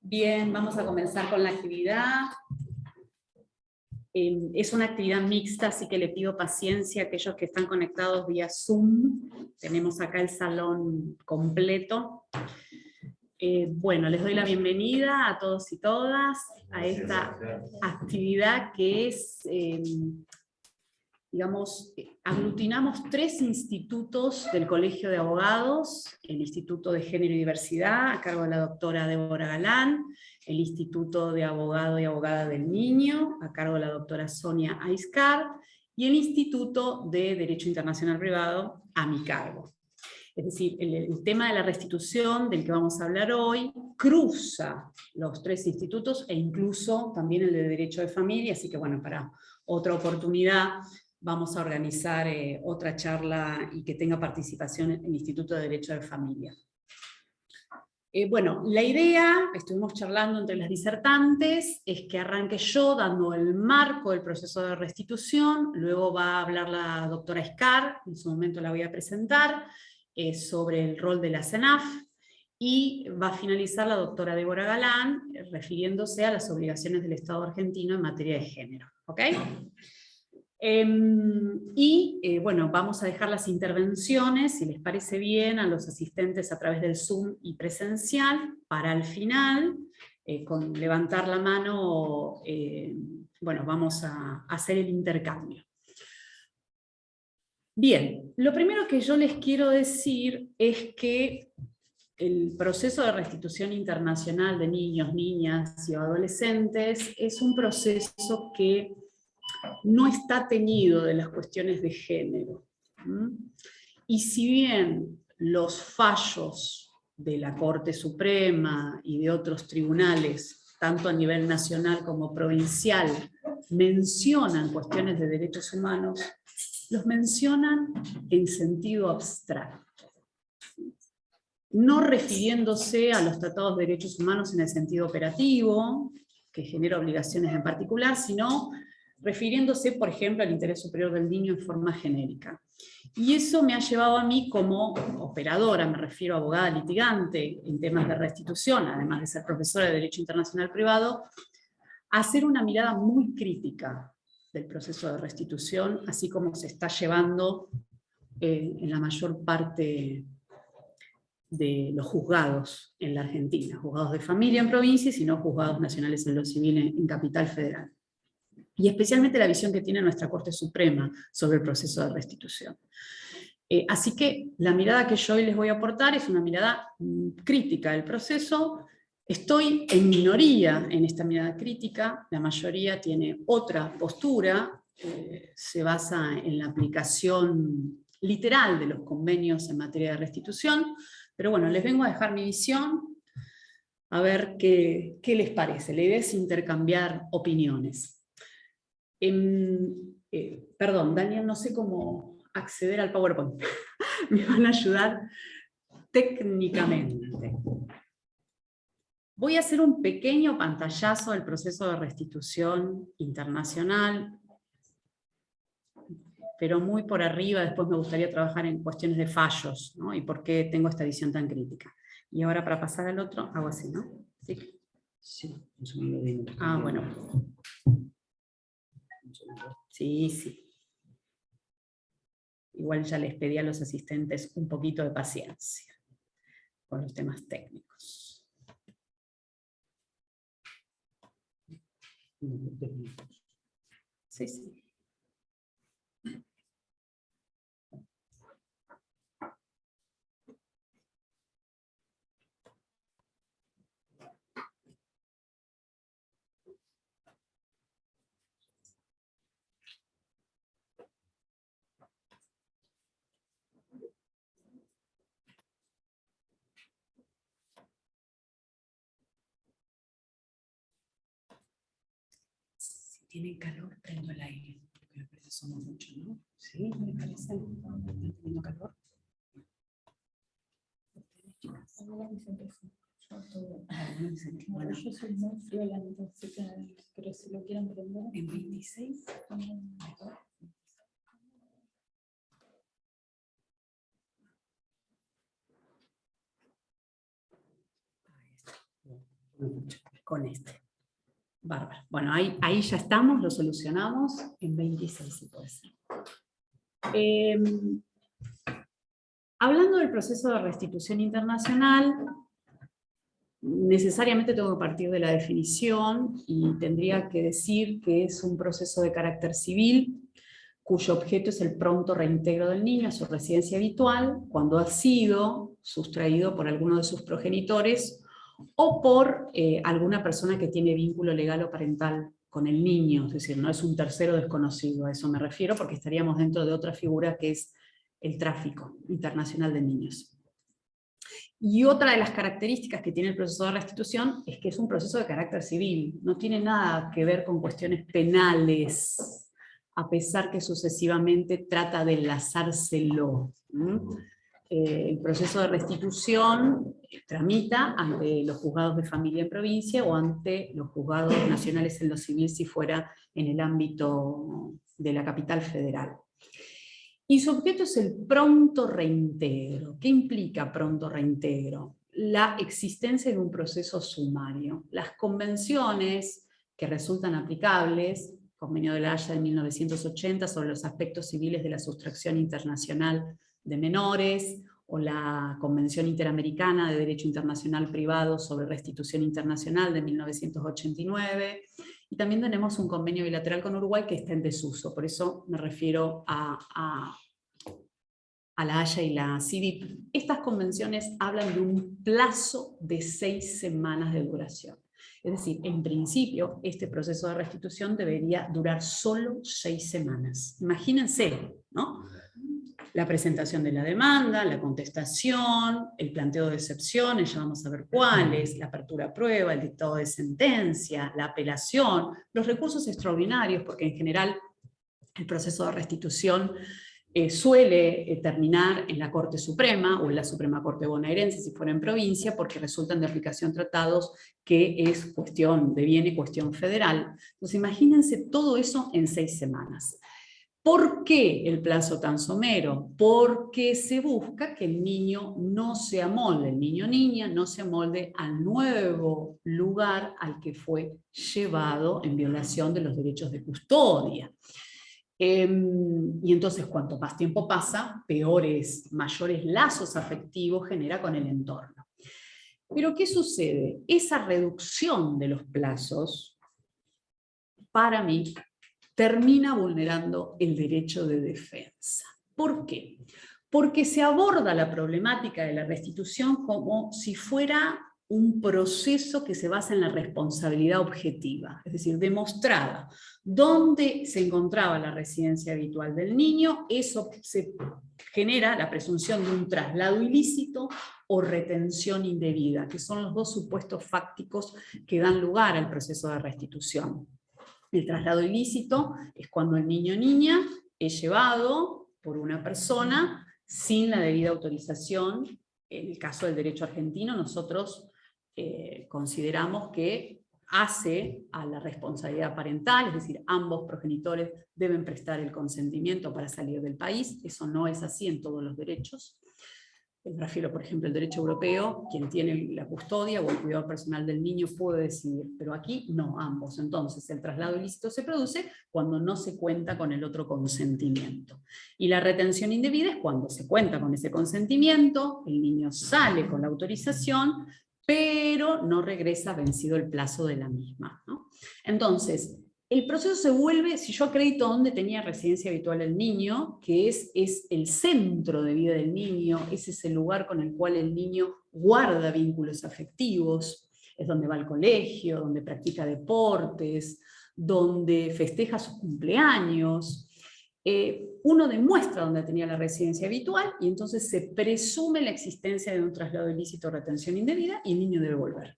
Bien, vamos a comenzar con la actividad. Es una actividad mixta, así que le pido paciencia a aquellos que están conectados vía Zoom. Tenemos acá el salón completo. Bueno, les doy la bienvenida a todos y todas a esta actividad que es, digamos, aglutinamos 3 institutos del Colegio de Abogados: el Instituto de Género y Diversidad, a cargo de la doctora Débora Galán; el Instituto de Abogado y Abogada del Niño, a cargo de la doctora Sonia Aiscar; y el Instituto de Derecho Internacional Privado, a mi cargo. Es decir, el tema de la restitución del que vamos a hablar hoy cruza los 3 institutos e incluso también el de Derecho de Familia, así que bueno, para otra oportunidad vamos a organizar otra charla y que tenga participación en el Instituto de Derecho de Familia. Bueno, la idea, estuvimos charlando entre las disertantes, es que arranque yo dando el marco del proceso de restitución, luego va a hablar la doctora Aiscar, en su momento la voy a presentar, sobre el rol de la CENAF, y va a finalizar la doctora Débora Galán, refiriéndose a las obligaciones del Estado argentino en materia de género. ¿Ok? Bueno, vamos a dejar las intervenciones, si les parece bien, a los asistentes a través del Zoom y presencial, para el final, con levantar la mano, bueno, vamos a hacer el intercambio. Bien, lo primero que yo les quiero decir es que el proceso de restitución internacional de niños, niñas y adolescentes es un proceso que no está teñido de las cuestiones de género. Y si bien los fallos de la Corte Suprema y de otros tribunales, tanto a nivel nacional como provincial, mencionan cuestiones de derechos humanos, los mencionan en sentido abstracto, no refiriéndose a los tratados de derechos humanos en el sentido operativo, que genera obligaciones en particular, sino refiriéndose, por ejemplo, al interés superior del niño en forma genérica. Y eso me ha llevado a mí como operadora, me refiero a abogada litigante en temas de restitución, además de ser profesora de Derecho Internacional Privado, a hacer una mirada muy crítica del proceso de restitución, así como se está llevando en la mayor parte de los juzgados en la Argentina, juzgados de familia en provincias y no juzgados nacionales en lo civil en Capital Federal. Y especialmente la visión que tiene nuestra Corte Suprema sobre el proceso de restitución. Así que la mirada que yo hoy les voy a aportar es una mirada crítica del proceso. Estoy en minoría en esta mirada crítica, la mayoría tiene otra postura, se basa en la aplicación literal de los convenios en materia de restitución, pero bueno, les vengo a dejar mi visión, a ver qué les parece. La idea es intercambiar opiniones. Perdón, Daniel, no sé cómo acceder al PowerPoint. Me van a ayudar técnicamente. Voy a hacer un pequeño pantallazo del proceso de restitución internacional, pero muy por arriba. Después me gustaría trabajar en cuestiones de fallos, ¿no? Y por qué tengo esta visión tan crítica. Y ahora para pasar al otro, hago así, ¿no? Sí. Sí, un segundo. Ah, bueno. Sí, sí. Igual ya les pedí a los asistentes un poquito de paciencia con los temas técnicos. Sí, sí. Si tienen calor, prendo el aire, porque me parece que somos mucho, ¿no? Sí, me parece. ¿Están teniendo calor? Bueno, yo soy muy friolenta, así que, pero si lo quieren prender. En 26. con este. Bárbaro. Bueno, ahí ya estamos, lo solucionamos en 26, si puede ser. Hablando del proceso de restitución internacional, necesariamente tengo que partir de la definición y tendría que decir que es un proceso de carácter civil, cuyo objeto es el pronto reintegro del niño a su residencia habitual cuando ha sido sustraído por alguno de sus progenitores o por alguna persona que tiene vínculo legal o parental con el niño, es decir, no es un tercero desconocido, a eso me refiero, porque estaríamos dentro de otra figura que es el tráfico internacional de niños. Y otra de las características que tiene el proceso de restitución es que es un proceso de carácter civil, no tiene nada que ver con cuestiones penales, a pesar que sucesivamente trata de enlazárselo. El proceso de restitución tramita ante los juzgados de familia en provincia o ante los juzgados nacionales en lo civil si fuera en el ámbito de la capital federal. Y su objeto es el pronto reintegro. ¿Qué implica pronto reintegro? La existencia de un proceso sumario. Las convenciones que resultan aplicables, Convenio de la Haya de 1980 sobre los aspectos civiles de la sustracción internacional de menores, o la Convención Interamericana de Derecho Internacional Privado sobre Restitución Internacional de 1989, y también tenemos un convenio bilateral con Uruguay que está en desuso, por eso me refiero a la Haya y la CIDIP. Estas convenciones hablan de un plazo de 6 semanas de duración. Es decir, en principio, este proceso de restitución debería durar solo 6 semanas. Imagínense, ¿no? La presentación de la demanda, la contestación, el planteo de excepciones, ya vamos a ver cuáles, la apertura a prueba, el dictado de sentencia, la apelación, los recursos extraordinarios, porque en general el proceso de restitución suele terminar en la Corte Suprema o en la Suprema Corte Bonaerense si fuera en provincia, porque resultan de aplicación tratados que es cuestión de bien y cuestión federal. Entonces imagínense todo eso en 6 semanas. ¿Por qué el plazo tan somero? Porque se busca que el niño no se amolde, el niño o niña no se amolde al nuevo lugar al que fue llevado en violación de los derechos de custodia. Y entonces cuanto más tiempo pasa, mayores lazos afectivos genera con el entorno. Pero ¿qué sucede? Esa reducción de los plazos, para mí, termina vulnerando el derecho de defensa. ¿Por qué? Porque se aborda la problemática de la restitución como si fuera un proceso que se basa en la responsabilidad objetiva, es decir, demostrada. Dónde se encontraba la residencia habitual del niño, eso se genera la presunción de un traslado ilícito o retención indebida, que son los dos supuestos fácticos que dan lugar al proceso de restitución. El traslado ilícito es cuando el niño o niña es llevado por una persona sin la debida autorización. En el caso del derecho argentino, nosotros consideramos que hace a la responsabilidad parental, es decir, ambos progenitores deben prestar el consentimiento para salir del país. Eso no es así en todos los derechos. Me refiero, por ejemplo, al derecho europeo, quien tiene la custodia o el cuidado personal del niño puede decidir, pero aquí no, ambos. Entonces, el traslado ilícito se produce cuando no se cuenta con el otro consentimiento. Y la retención indebida es cuando se cuenta con ese consentimiento, el niño sale con la autorización, pero no regresa vencido el plazo de la misma, ¿no? Entonces, el proceso se vuelve, si yo acredito dónde tenía residencia habitual el niño, que es el centro de vida del niño, ese es el lugar con el cual el niño guarda vínculos afectivos, es donde va al colegio, donde practica deportes, donde festeja sus cumpleaños. Uno demuestra dónde tenía la residencia habitual y entonces se presume la existencia de un traslado ilícito o retención indebida y el niño debe volver.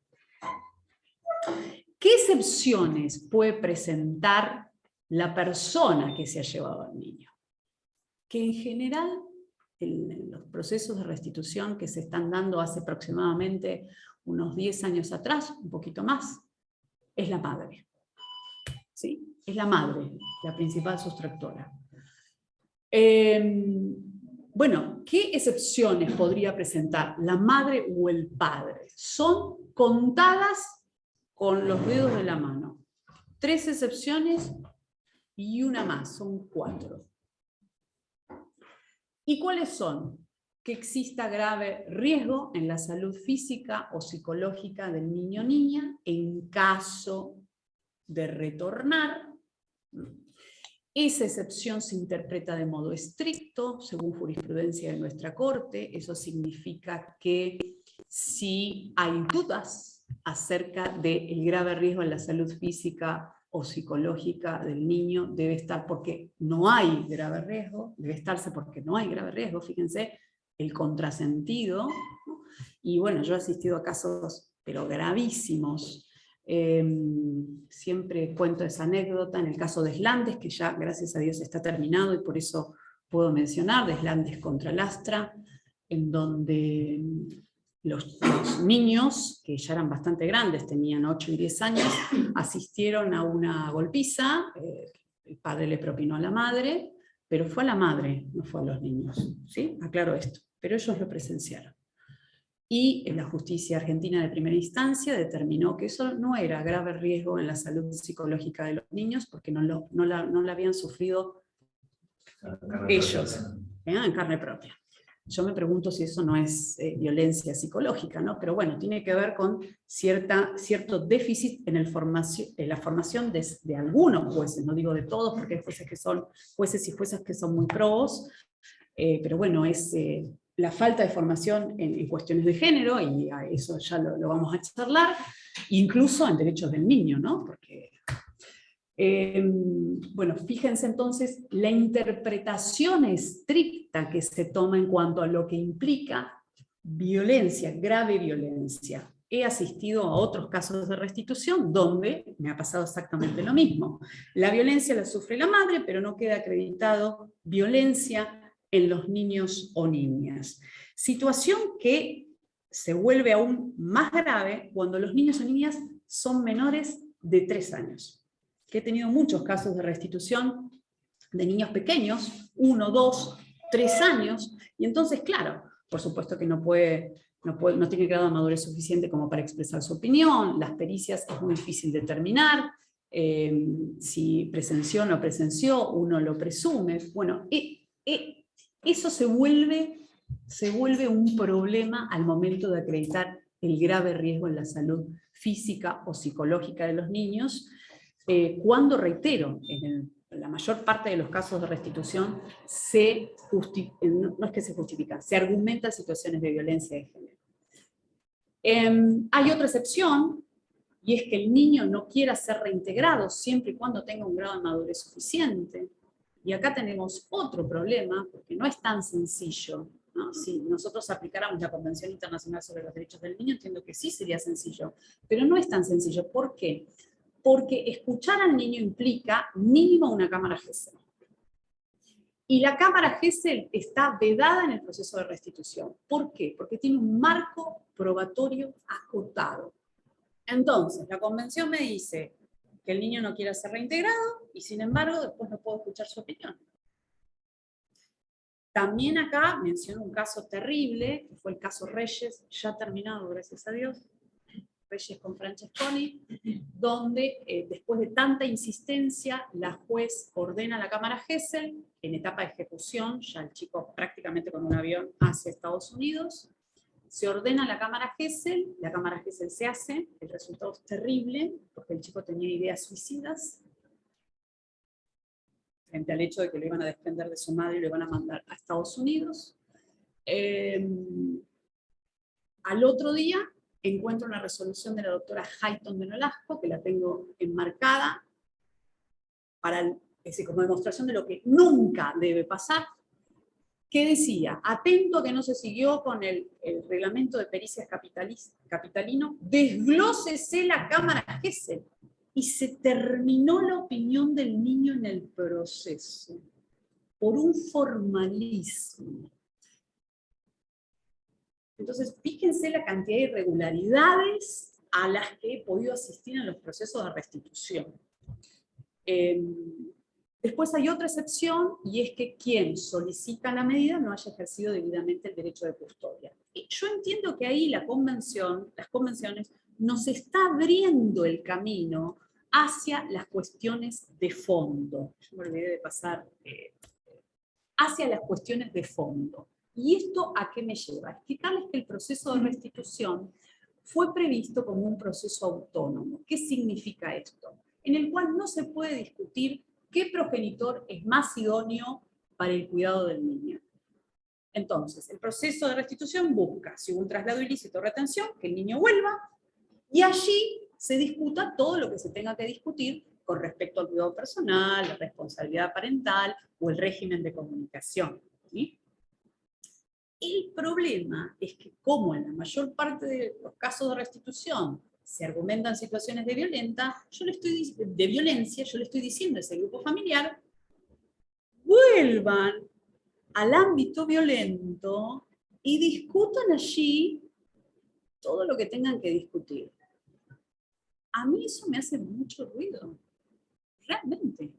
¿Qué excepciones puede presentar la persona que se ha llevado al niño? Que en general, en los procesos de restitución que se están dando hace aproximadamente unos 10 años atrás, un poquito más, es la madre. ¿Sí? Es la madre, la principal sustractora. Bueno, ¿qué excepciones podría presentar la madre o el padre? Son contadas con los dedos de la mano. 3 excepciones y una más, son 4. ¿Y cuáles son? Que exista grave riesgo en la salud física o psicológica del niño o niña en caso de retornar. Esa excepción se interpreta de modo estricto, según jurisprudencia de nuestra Corte. Eso significa que si hay dudas acerca del grave riesgo en la salud física o psicológica del niño, debe estar porque no hay grave riesgo, debe estarse porque no hay grave riesgo, fíjense, el contrasentido. Y bueno, yo he asistido a casos, pero gravísimos. Siempre cuento esa anécdota en el caso de Deslandes, que ya gracias a Dios está terminado y por eso puedo mencionar Deslandes contra Lastra, en donde los niños, que ya eran bastante grandes, tenían 8 y 10 años, asistieron a una golpiza, el padre le propinó a la madre, pero fue a la madre, no fue a los niños, ¿sí? Aclaro esto, pero ellos lo presenciaron. Y la justicia argentina de primera instancia determinó que eso no era grave riesgo en la salud psicológica de los niños porque no la habían sufrido ellos, en carne propia. Yo me pregunto si eso no es violencia psicológica, ¿no? Pero bueno, tiene que ver con cierto déficit en la formación de algunos jueces, no digo de todos, porque hay jueces que son jueces y juezas que son muy probos, pero bueno, es la falta de formación en cuestiones de género, y a eso ya lo vamos a charlar, incluso en derechos del niño, ¿no? Porque, bueno, fíjense entonces la interpretación estricta que se toma en cuanto a lo que implica violencia, grave violencia. He asistido a otros casos de restitución donde me ha pasado exactamente lo mismo. La violencia la sufre la madre, pero no queda acreditado violencia en los niños o niñas. Situación que se vuelve aún más grave cuando los niños o niñas son menores de 3 años. Que he tenido muchos casos de restitución de niños pequeños, 1, 2, 3 años, y entonces, claro, por supuesto que no tiene grado de madurez suficiente como para expresar su opinión, las pericias es muy difícil determinar, si presenció o no presenció, uno lo presume. Bueno, eso se vuelve un problema al momento de acreditar el grave riesgo en la salud física o psicológica de los niños, cuando, reitero, en la mayor parte de los casos de restitución no es que se justifican, se argumentan situaciones de violencia de género. Hay otra excepción, y es que el niño no quiera ser reintegrado siempre y cuando tenga un grado de madurez suficiente. Y acá tenemos otro problema, porque no es tan sencillo, ¿no? Si nosotros aplicáramos la Convención Internacional sobre los Derechos del Niño, entiendo que sí sería sencillo, pero no es tan sencillo. ¿Por qué? Porque escuchar al niño implica mínimo una cámara Gesell. Y la cámara Gesell está vedada en el proceso de restitución. ¿Por qué? Porque tiene un marco probatorio acotado. Entonces, la Convención me dice que el niño no quiera ser reintegrado y sin embargo después no puedo escuchar su opinión. También acá menciono un caso terrible, que fue el caso Reyes, ya terminado, gracias a Dios, Reyes con Francesconi, donde después de tanta insistencia, la juez ordena a la cámara Gesell, en etapa de ejecución, ya el chico prácticamente con un avión hacia Estados Unidos, se ordena la cámara Gesell se hace, el resultado es terrible, porque el chico tenía ideas suicidas, frente al hecho de que lo iban a desprender de su madre y lo iban a mandar a Estados Unidos. Al otro día encuentro una resolución de la doctora Hayton de Nolasco, que la tengo enmarcada, como demostración de lo que nunca debe pasar, que decía, atento a que no se siguió con el reglamento de pericias capitalino, desglósese la cámara Gesell, y se terminó la opinión del niño en el proceso, por un formalismo. Entonces, fíjense la cantidad de irregularidades a las que he podido asistir en los procesos de restitución. Después hay otra excepción, y es que quien solicita la medida no haya ejercido debidamente el derecho de custodia. Y yo entiendo que ahí las convenciones nos está abriendo el camino hacia las cuestiones de fondo. Yo me olvidé de pasar, hacia las cuestiones de fondo. ¿Y esto a qué me lleva? A explicarles que el proceso de restitución fue previsto como un proceso autónomo. ¿Qué significa esto? En el cual no se puede discutir qué progenitor es más idóneo para el cuidado del niño. Entonces, el proceso de restitución busca, si hubo un traslado ilícito o retención, que el niño vuelva, y allí se discuta todo lo que se tenga que discutir con respecto al cuidado personal, la responsabilidad parental o el régimen de comunicación, ¿sí? El problema es que, como en la mayor parte de los casos de restitución se argumentan situaciones de violencia, yo le estoy diciendo a ese grupo familiar, vuelvan al ámbito violento y discutan allí todo lo que tengan que discutir. A mí eso me hace mucho ruido, realmente.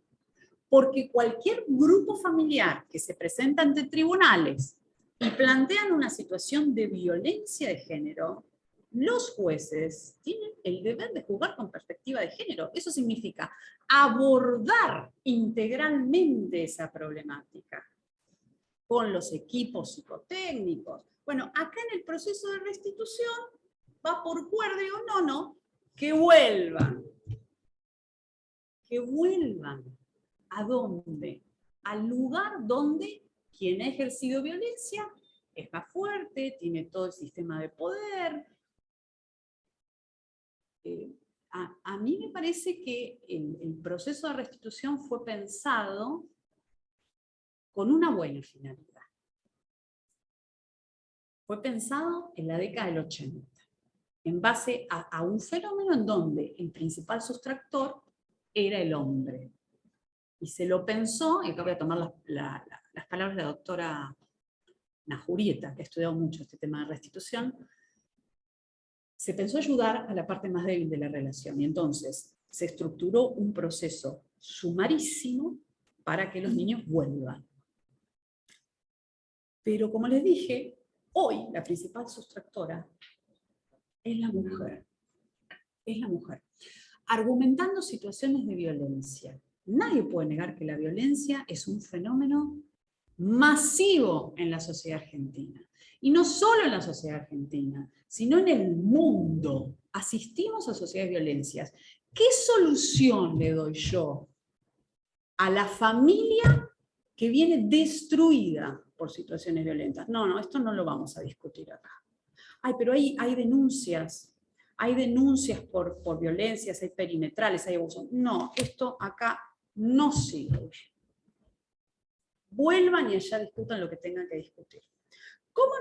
Porque cualquier grupo familiar que se presenta ante tribunales y plantean una situación de violencia de género, los jueces tienen el deber de juzgar con perspectiva de género. Eso significa abordar integralmente esa problemática con los equipos psicotécnicos. Bueno, acá en el proceso de restitución va por cuerda, digo, no, que vuelvan. Que vuelvan. ¿A dónde? Al lugar donde quien ha ejercido violencia es más fuerte, tiene todo el sistema de poder. A mí me parece que el proceso de restitución fue pensado con una buena finalidad. Fue pensado en la década del 80, en base a un fenómeno en donde el principal sustractor era el hombre. Y se lo pensó, y acá voy a tomar las palabras de la doctora Najurieta, que ha estudiado mucho este tema de restitución, se pensó ayudar a la parte más débil de la relación. Y entonces se estructuró un proceso sumarísimo para que los niños vuelvan. Pero como les dije, hoy la principal sustractora es la mujer. Es la mujer. Argumentando situaciones de violencia. Nadie puede negar que la violencia es un fenómeno masivo en la sociedad argentina. Y no solo en la sociedad argentina, sino en el mundo. Asistimos a sociedades de violencias. ¿Qué solución le doy yo a la familia que viene destruida por situaciones violentas? No, esto no lo vamos a discutir acá. Ay, pero hay denuncias. Hay denuncias por violencias, hay perimetrales, hay abusos. No, esto acá no sirve. Vuelvan y allá discutan lo que tengan que discutir. ¿Cómo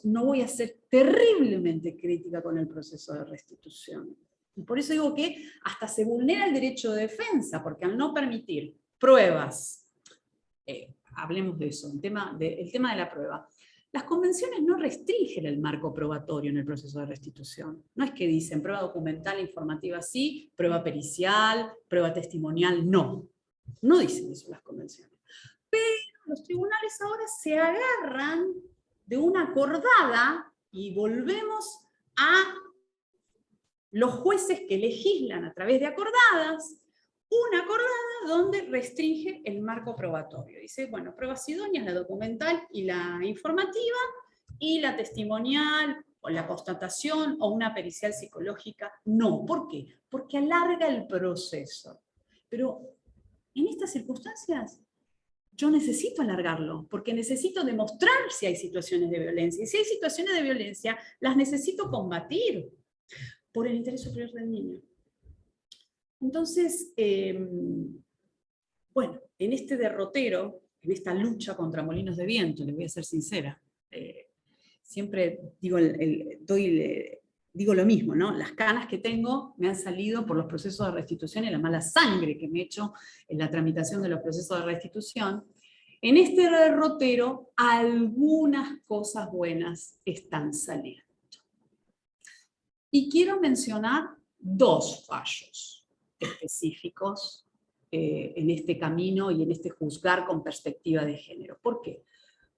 no voy a ser terriblemente crítica con el proceso de restitución? Y por eso digo que hasta se vulnera el derecho de defensa, porque al no permitir pruebas, hablemos de eso, el tema de la prueba, las convenciones no restringen el marco probatorio en el proceso de restitución. No es que dicen prueba documental e informativa sí, prueba pericial, prueba testimonial no. No dicen eso las convenciones. Pero los tribunales ahora se agarran de una acordada y volvemos a los jueces que legislan a través de acordadas, una acordada donde restringe el marco probatorio. Dice, bueno, pruebas idóneas, la documental y la informativa, y la testimonial, o la constatación, o una pericial psicológica, no. ¿Por qué? Porque alarga el proceso. Pero en estas circunstancias, yo necesito alargarlo, porque necesito demostrar si hay situaciones de violencia. Y si hay situaciones de violencia, las necesito combatir por el interés superior del niño. Entonces, bueno, en este derrotero, en esta lucha contra molinos de viento, les voy a ser sincera, siempre digo, digo lo mismo, ¿no? Las canas que tengo me han salido por los procesos de restitución y la mala sangre que me he hecho en la tramitación de los procesos de restitución. En este derrotero, algunas cosas buenas están saliendo. Y quiero mencionar dos fallos específicos en este camino y en este juzgar con perspectiva de género. ¿Por qué?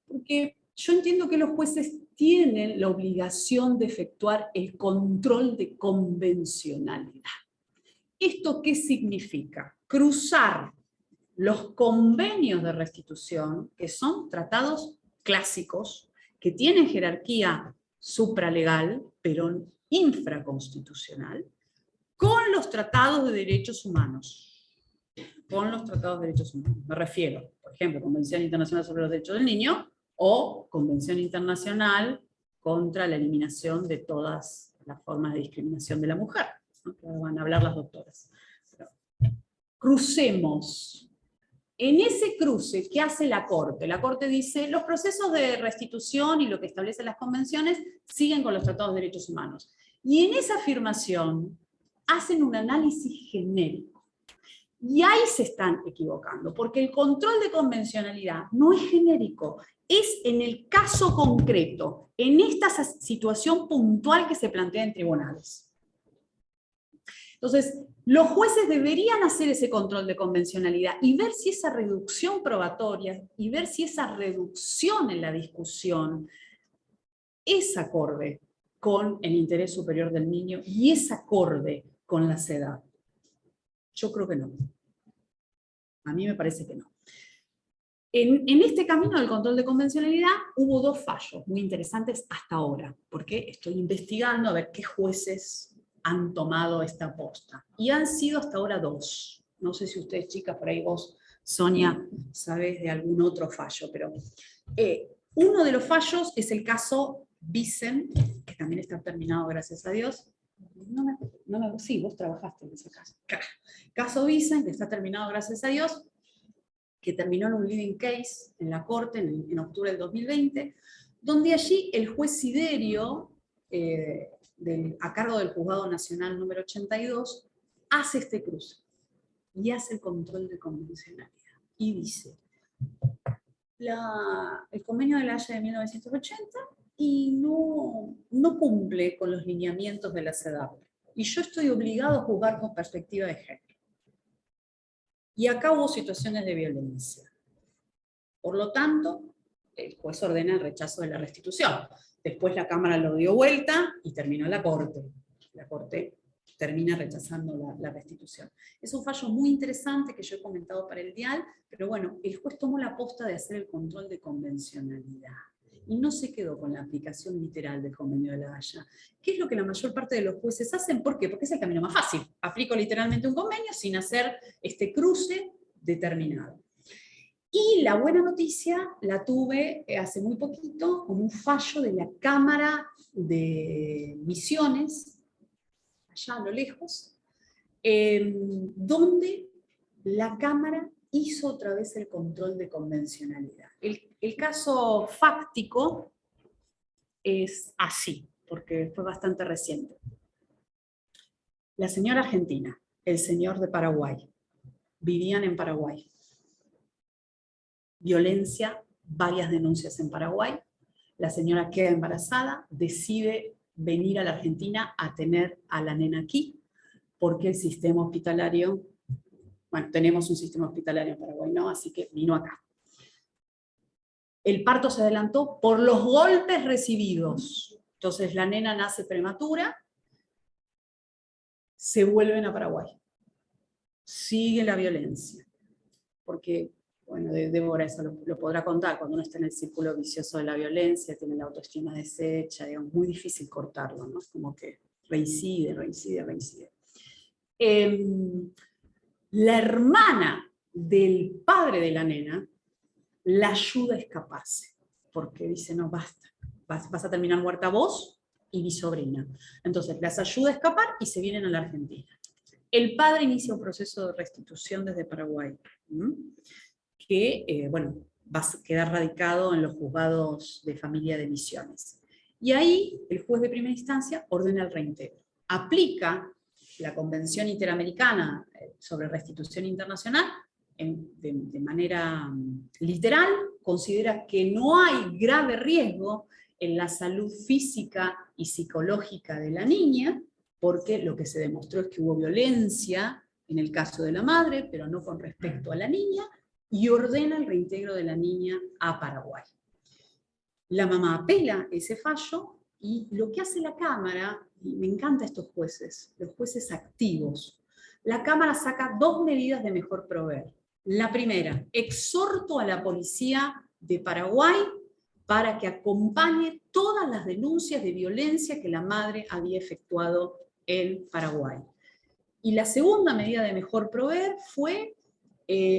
Porque yo entiendo que los jueces tienen la obligación de efectuar el control de convencionalidad. ¿Esto qué significa? Cruzar los convenios de restitución, que son tratados clásicos, que tienen jerarquía supralegal, pero infraconstitucional, con los tratados de derechos humanos. Con los tratados de derechos humanos. Me refiero, por ejemplo, Convención Internacional sobre los Derechos del Niño o Convención Internacional contra la eliminación de todas las formas de discriminación de la mujer, ¿no? Que van a hablar las doctoras. Pero, crucemos. En ese cruce, ¿qué hace la Corte? La Corte dice, los procesos de restitución y lo que establecen las convenciones siguen con los tratados de derechos humanos. Y en esa afirmación hacen un análisis genérico. Y ahí se están equivocando, porque el control de convencionalidad no es genérico, es en el caso concreto, en esta situación puntual que se plantea en tribunales. Entonces, los jueces deberían hacer ese control de convencionalidad y ver si esa reducción probatoria y ver si esa reducción en la discusión es acorde con el interés superior del niño y es acorde con la edad. Yo creo que no. A mí me parece que no. En este camino del control de convencionalidad hubo dos fallos muy interesantes hasta ahora, porque estoy investigando a ver qué jueces han tomado esta posta. Y han sido hasta ahora dos. No sé si ustedes, chicas, por ahí vos, Sonia, sabés de algún otro fallo, pero uno de los fallos es el caso Vicen, que también está terminado, gracias a Dios. Sí, vos trabajaste en ese caso. Caso Vicen, que está terminado, gracias a Dios, que terminó en un leading case en la Corte en octubre del 2020, donde allí el juez Siderio, a cargo del Juzgado Nacional número 82, hace este cruce y hace el control de convencionalidad. Y dice, el convenio de la Haya de 1980 y no cumple con los lineamientos de la CEDAW. Y yo estoy obligado a juzgar con perspectiva de género. Y acá hubo situaciones de violencia. Por lo tanto, el juez ordena el rechazo de la restitución. Después la Cámara lo dio vuelta y terminó la Corte. La Corte termina rechazando la restitución. Es un fallo muy interesante que yo he comentado para el dial, pero bueno, el juez tomó la posta de hacer el control de convencionalidad. Y no se quedó con la aplicación literal del convenio de la Haya. ¿Qué es lo que la mayor parte de los jueces hacen? ¿Por qué? Porque es el camino más fácil. Aplico literalmente un convenio sin hacer este cruce determinado. Y la buena noticia la tuve hace muy poquito con un fallo de la Cámara de Misiones, allá a lo lejos, donde la Cámara hizo otra vez el control de convencionalidad. El caso fáctico es así, porque fue bastante reciente. La señora argentina, el señor de Paraguay, vivían en Paraguay. Violencia, varias denuncias en Paraguay. La señora queda embarazada, decide venir a la Argentina a tener a la nena aquí, porque el sistema hospitalario, bueno, tenemos un sistema hospitalario en Paraguay, ¿no? Así que vino acá. El parto se adelantó por los golpes recibidos. Entonces la nena nace prematura, se vuelven a Paraguay. Sigue la violencia. Porque, bueno, Débora eso lo podrá contar, cuando uno está en el círculo vicioso de la violencia, tiene la autoestima deshecha, digamos, muy difícil cortarlo, ¿no? Es como que reincide. La hermana del padre de la nena la ayuda a escaparse, porque dice, no, basta, vas a terminar muerta vos y mi sobrina. Entonces las ayuda a escapar y se vienen a la Argentina. El padre inicia un proceso de restitución desde Paraguay, que bueno, va a quedar radicado en los juzgados de familia de Misiones. Y ahí el juez de primera instancia ordena el reintegro. Aplica la Convención Interamericana sobre Restitución Internacional de manera literal, considera que no hay grave riesgo en la salud física y psicológica de la niña, porque lo que se demostró es que hubo violencia en el caso de la madre, pero no con respecto a la niña, y ordena el reintegro de la niña a Paraguay. La mamá apela ese fallo y lo que hace la Cámara, y me encantan estos jueces, los jueces activos, la Cámara saca 2 medidas de mejor proveer. La primera, exhorto a la policía de Paraguay para que acompañe todas las denuncias de violencia que la madre había efectuado en Paraguay. Y la segunda medida de mejor proveer fue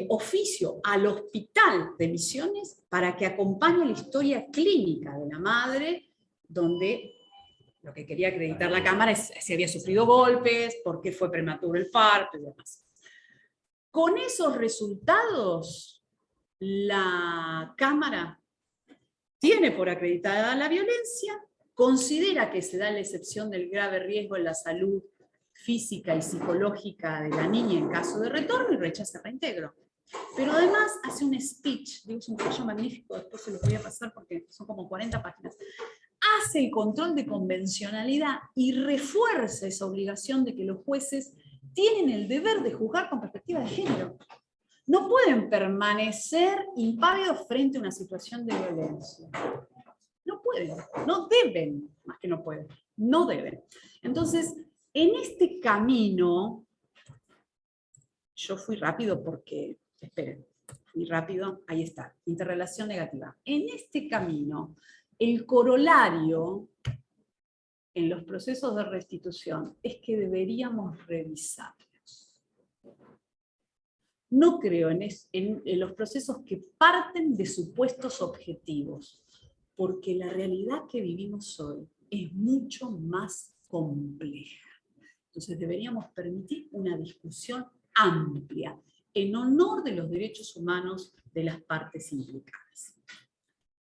oficio al Hospital de Misiones para que acompañe la historia clínica de la madre, donde lo que quería acreditar la Cámara es si había sufrido golpes, por qué fue prematuro el parto y demás. Con esos resultados, la Cámara tiene por acreditada la violencia, considera que se da la excepción del grave riesgo en la salud física y psicológica de la niña en caso de retorno y rechaza reintegro. Pero además hace un speech, digo, es un fallo magnífico, después se los voy a pasar porque son como 40 páginas, hace el control de convencionalidad y refuerza esa obligación de que los jueces tienen el deber de juzgar con perspectiva de género. No pueden permanecer impávidos frente a una situación de violencia. No pueden, no deben, más que no pueden, no deben. Entonces, en este camino, yo fui rápido porque, esperen, fui rápido, ahí está, interrelación negativa. En este camino, el corolario en los procesos de restitución es que deberíamos revisarlos. No creo en los procesos que parten de supuestos objetivos, porque la realidad que vivimos hoy es mucho más compleja. Entonces deberíamos permitir una discusión amplia, en honor de los derechos humanos de las partes implicadas.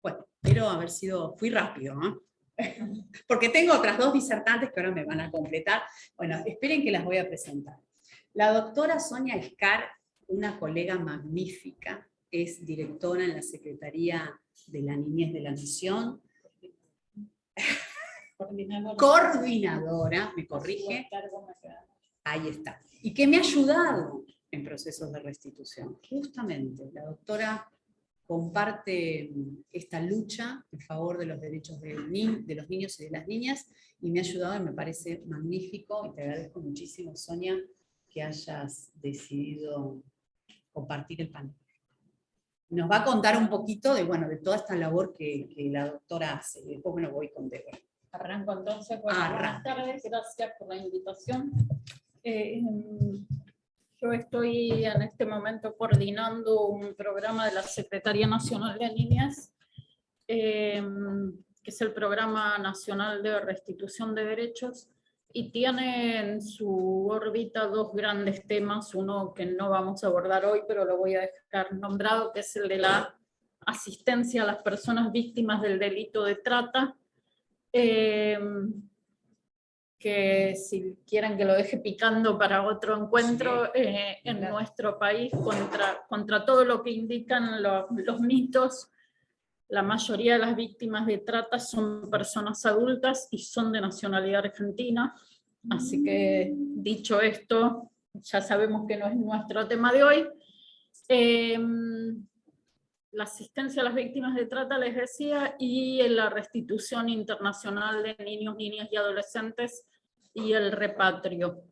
Bueno, espero haber sido, fui rápido, ¿eh? Porque tengo otras 2 disertantes que ahora me van a completar. Bueno, esperen que las voy a presentar. La doctora Sonia Escar, una colega magnífica, es directora en la Secretaría de la Niñez de la Misión. Coordinadora, me corrige. Ahí está. Y que me ha ayudado en procesos de restitución. Justamente, la doctora comparte esta lucha en favor de los derechos de los niños y de las niñas, y me ha ayudado y me parece magnífico, y te agradezco muchísimo, Sonia, que hayas decidido compartir el panel. Nos va a contar un poquito de, bueno, de toda esta labor que la doctora hace, y después bueno, voy con Débora. Arranco entonces. Bueno, buenas tardes, gracias por la invitación. Yo estoy en este momento coordinando un programa de la Secretaría Nacional de Niñez, que es el Programa Nacional de Restitución de Derechos, y tiene en su órbita 2 grandes temas, uno que no vamos a abordar hoy, pero lo voy a dejar nombrado, que es el de la asistencia a las personas víctimas del delito de trata, que si quieren que lo deje picando para otro encuentro, sí, en nuestro país, contra todo lo que indican los mitos, la mayoría de las víctimas de trata son personas adultas y son de nacionalidad argentina, así que dicho esto, ya sabemos que no es nuestro tema de hoy. La asistencia a las víctimas de trata, les decía, y la restitución internacional de niños, niñas y adolescentes, y el repatrio.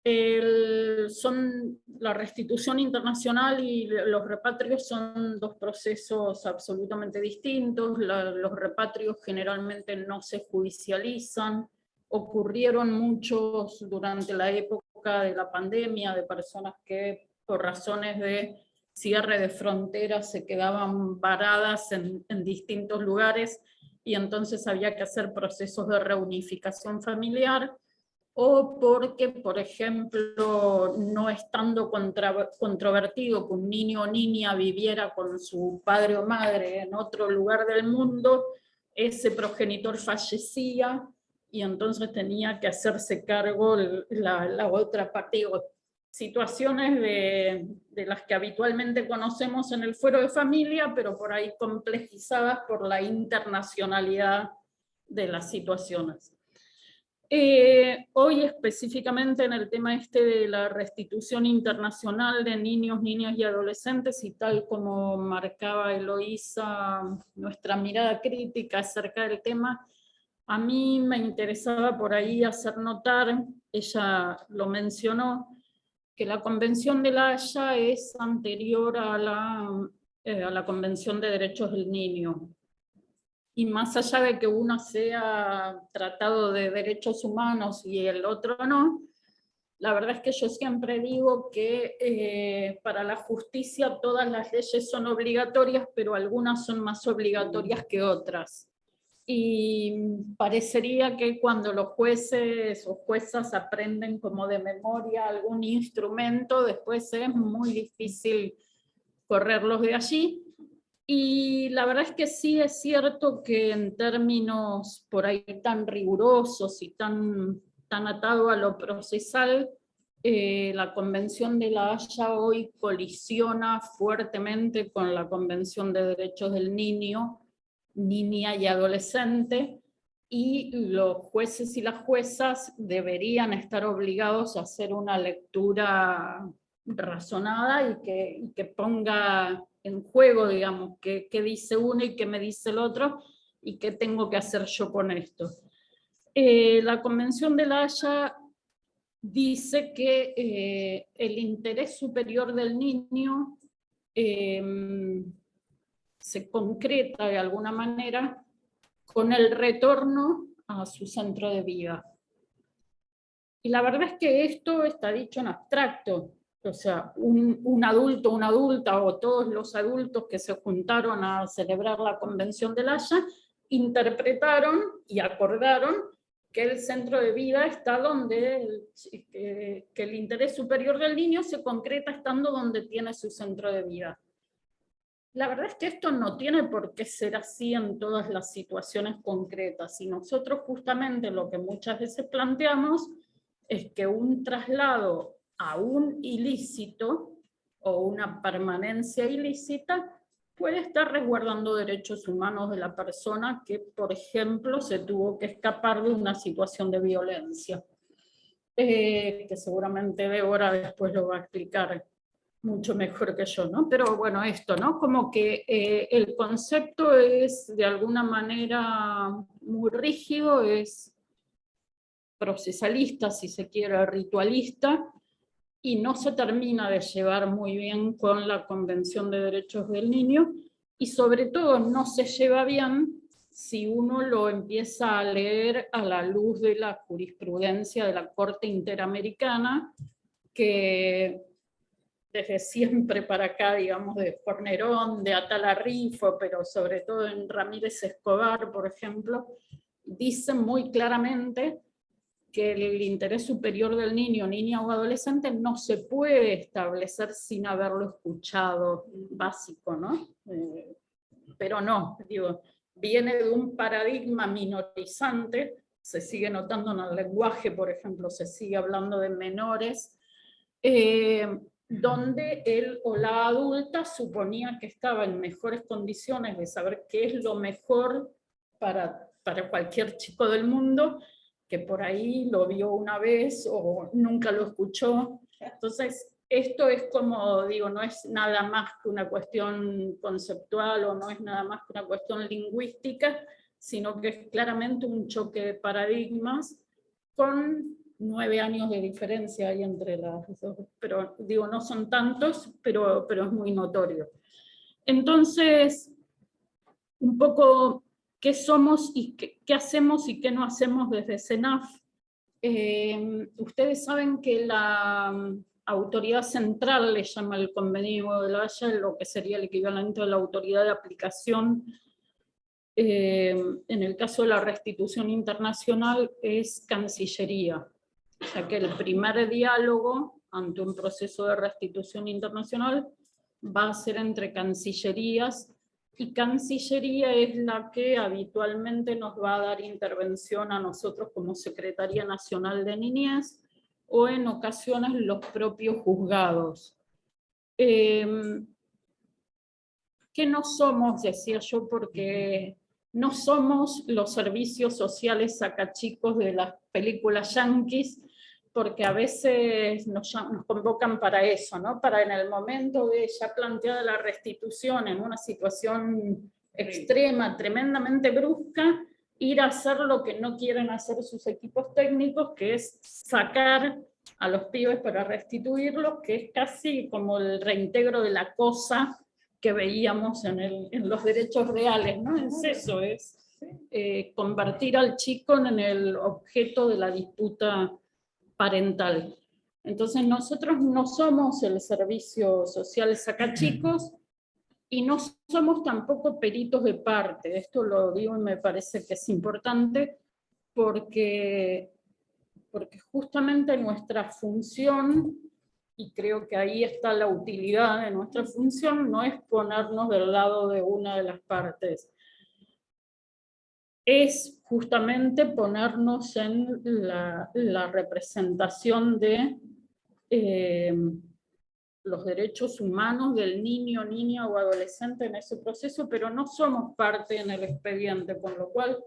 La restitución internacional y los repatrios son 2 procesos absolutamente distintos. Los repatrios generalmente no se judicializan. Ocurrieron muchos durante la época de la pandemia, de personas que por razones de cierre de fronteras se quedaban varadas en distintos lugares, y entonces había que hacer procesos de reunificación familiar, o porque, por ejemplo, no estando controvertido que un niño o niña viviera con su padre o madre en otro lugar del mundo, ese progenitor fallecía y entonces tenía que hacerse cargo la otra parte. Situaciones de las que habitualmente conocemos en el fuero de familia, pero por ahí complejizadas por la internacionalidad de las situaciones. Hoy específicamente en el tema este de la restitución internacional de niños, niñas y adolescentes, y tal como marcaba Eloísa nuestra mirada crítica acerca del tema, a mí me interesaba por ahí hacer notar, ella lo mencionó, que la Convención de La Haya es anterior a la Convención de Derechos del Niño. Y más allá de que uno sea tratado de derechos humanos y el otro no, la verdad es que yo siempre digo que para la justicia todas las leyes son obligatorias, pero algunas son más obligatorias que otras. Y parecería que cuando los jueces o juezas aprenden como de memoria algún instrumento, después es muy difícil correrlos de allí. Y la verdad es que sí es cierto que en términos por ahí tan rigurosos y tan atado a lo procesal, la Convención de La Haya hoy colisiona fuertemente con la Convención de Derechos del Niño, Niña y Adolescente, y los jueces y las juezas deberían estar obligados a hacer una lectura razonada y que ponga en juego, digamos, qué dice uno y qué me dice el otro, y qué tengo que hacer yo con esto. La Convención de La Haya dice que el interés superior del niño se concreta de alguna manera con el retorno a su centro de vida. Y la verdad es que esto está dicho en abstracto. O sea, un adulto, una adulta o todos los adultos que se juntaron a celebrar la Convención de La Haya interpretaron y acordaron que el centro de vida está donde que el interés superior del niño se concreta estando donde tiene su centro de vida. La verdad es que esto no tiene por qué ser así en todas las situaciones concretas, y nosotros justamente lo que muchas veces planteamos es que un traslado a un ilícito o una permanencia ilícita puede estar resguardando derechos humanos de la persona que, por ejemplo, se tuvo que escapar de una situación de violencia, que seguramente Débora después lo va a explicar mucho mejor que yo, ¿no? Pero bueno, esto, ¿no? Como que el concepto es de alguna manera muy rígido, es procesalista, si se quiere, ritualista, y no se termina de llevar muy bien con la Convención de Derechos del Niño, y sobre todo no se lleva bien si uno lo empieza a leer a la luz de la jurisprudencia de la Corte Interamericana, que desde siempre para acá, digamos, de Fornerón, de Atala Rifo, pero sobre todo en Ramírez Escobar, por ejemplo, dicen muy claramente que el interés superior del niño, niña o adolescente no se puede establecer sin haberlo escuchado, básico, ¿no? Pero no, digo, viene de un paradigma minorizante, se sigue notando en el lenguaje, por ejemplo, se sigue hablando de menores, donde él o la adulta suponía que estaba en mejores condiciones de saber qué es lo mejor para cualquier chico del mundo, que por ahí lo vio una vez o nunca lo escuchó. Entonces, esto es como, digo, no es nada más que una cuestión conceptual o no es nada más que una cuestión lingüística, sino que es claramente un choque de paradigmas con 9 años de diferencia ahí entre las dos, pero digo, no son tantos, pero es muy notorio. Entonces, un poco qué somos y qué hacemos y qué no hacemos desde CENAF. Ustedes saben que la autoridad central le llama el Convenio de La Haya, lo que sería el equivalente a la autoridad de aplicación. En el caso de la restitución internacional es Cancillería. O sea que el primer diálogo ante un proceso de restitución internacional va a ser entre cancillerías, y Cancillería es la que habitualmente nos va a dar intervención a nosotros como Secretaría Nacional de Niñez, o en ocasiones los propios juzgados. Que no somos, decía yo, porque no somos los servicios sociales sacachicos de las películas yanquis, porque a veces nos convocan para eso, ¿no? Para en el momento de ya planteada la restitución en una situación extrema, tremendamente brusca, ir a hacer lo que no quieren hacer sus equipos técnicos, que es sacar a los pibes para restituirlos, que es casi como el reintegro de la cosa que veíamos en los derechos reales, ¿no? Es eso, es convertir al chico en el objeto de la disputa parental. Entonces nosotros no somos el servicio social sacachicos y no somos tampoco peritos de parte. Esto lo digo y me parece que es importante porque justamente nuestra función, y creo que ahí está la utilidad de nuestra función, no es ponernos del lado de una de las partes, es justamente ponernos en la representación de los derechos humanos del niño, niña o adolescente en ese proceso, pero no somos parte en el expediente, con lo cual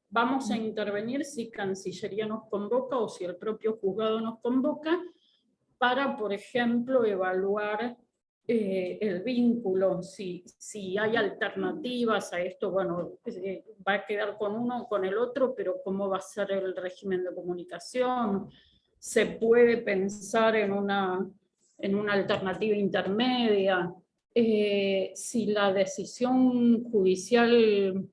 vamos a intervenir si Cancillería nos convoca o si el propio juzgado nos convoca para, por ejemplo, evaluar el vínculo, si hay alternativas a esto, bueno, va a quedar con uno o con el otro, pero cómo va a ser el régimen de comunicación, se puede pensar en una alternativa intermedia, si la decisión judicial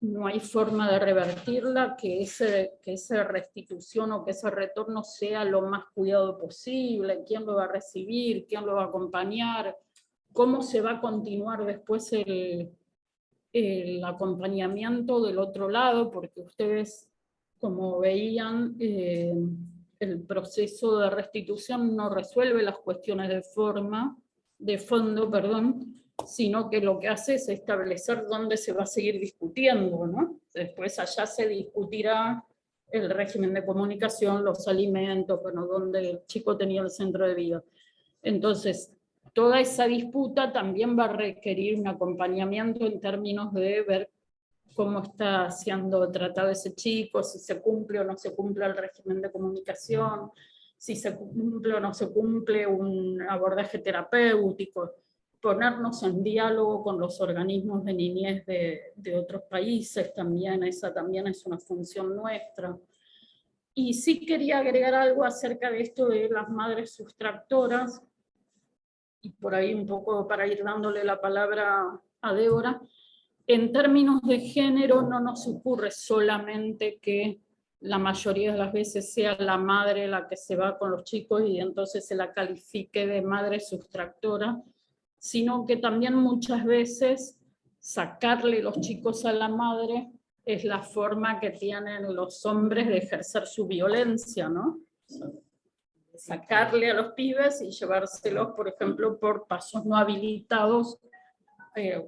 no hay forma de revertirla, que esa restitución o que ese retorno sea lo más cuidado posible, quién lo va a recibir, quién lo va a acompañar, cómo se va a continuar después el acompañamiento del otro lado, porque ustedes, como veían, el proceso de restitución no resuelve las cuestiones de fondo, sino que lo que hace es establecer dónde se va a seguir discutiendo, ¿no? Después allá se discutirá el régimen de comunicación, los alimentos, bueno, donde el chico tenía el centro de vida. Entonces, toda esa disputa también va a requerir un acompañamiento en términos de ver cómo está siendo tratado ese chico, si se cumple o no se cumple el régimen de comunicación, si se cumple o no se cumple un abordaje terapéutico, ponernos en diálogo con los organismos de niñez de otros países también, esa también es una función nuestra. Y sí quería agregar algo acerca de esto de las madres sustractoras, y por ahí un poco para ir dándole la palabra a Débora. En términos de género no nos ocurre solamente que la mayoría de las veces sea la madre la que se va con los chicos y entonces se la califique de madre sustractora, sino que también muchas veces sacarle los chicos a la madre es la forma que tienen los hombres de ejercer su violencia, ¿no? Sacarle a los pibes y llevárselos, por ejemplo, por pasos no habilitados.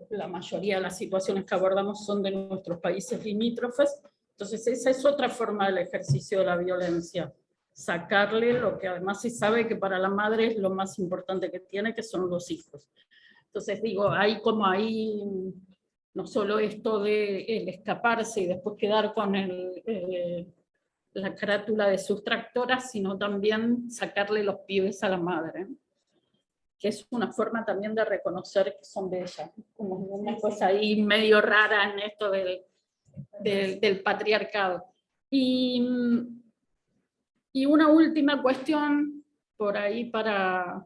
La mayoría de las situaciones que abordamos son de nuestros países limítrofes, entonces esa es otra forma del ejercicio de la violencia, sacarle lo que además se sabe que para la madre es lo más importante que tiene, que son los hijos. Entonces digo, hay como ahí no solo esto de el escaparse y después quedar con la carátula de sustractora, sino también sacarle los pibes a la madre, que es una forma también de reconocer que son de ella, como una cosa ahí medio rara en esto del patriarcado. Y una última cuestión por ahí para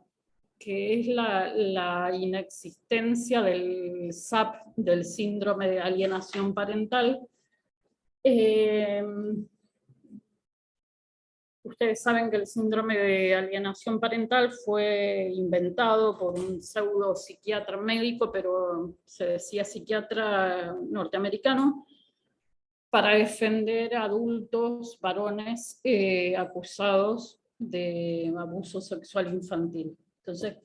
que es la inexistencia del SAP, del síndrome de alienación parental. Ustedes saben que el síndrome de alienación parental fue inventado por un pseudo psiquiatra médico, pero se decía psiquiatra norteamericano, para defender a adultos varones acusados de abuso sexual infantil. Entonces,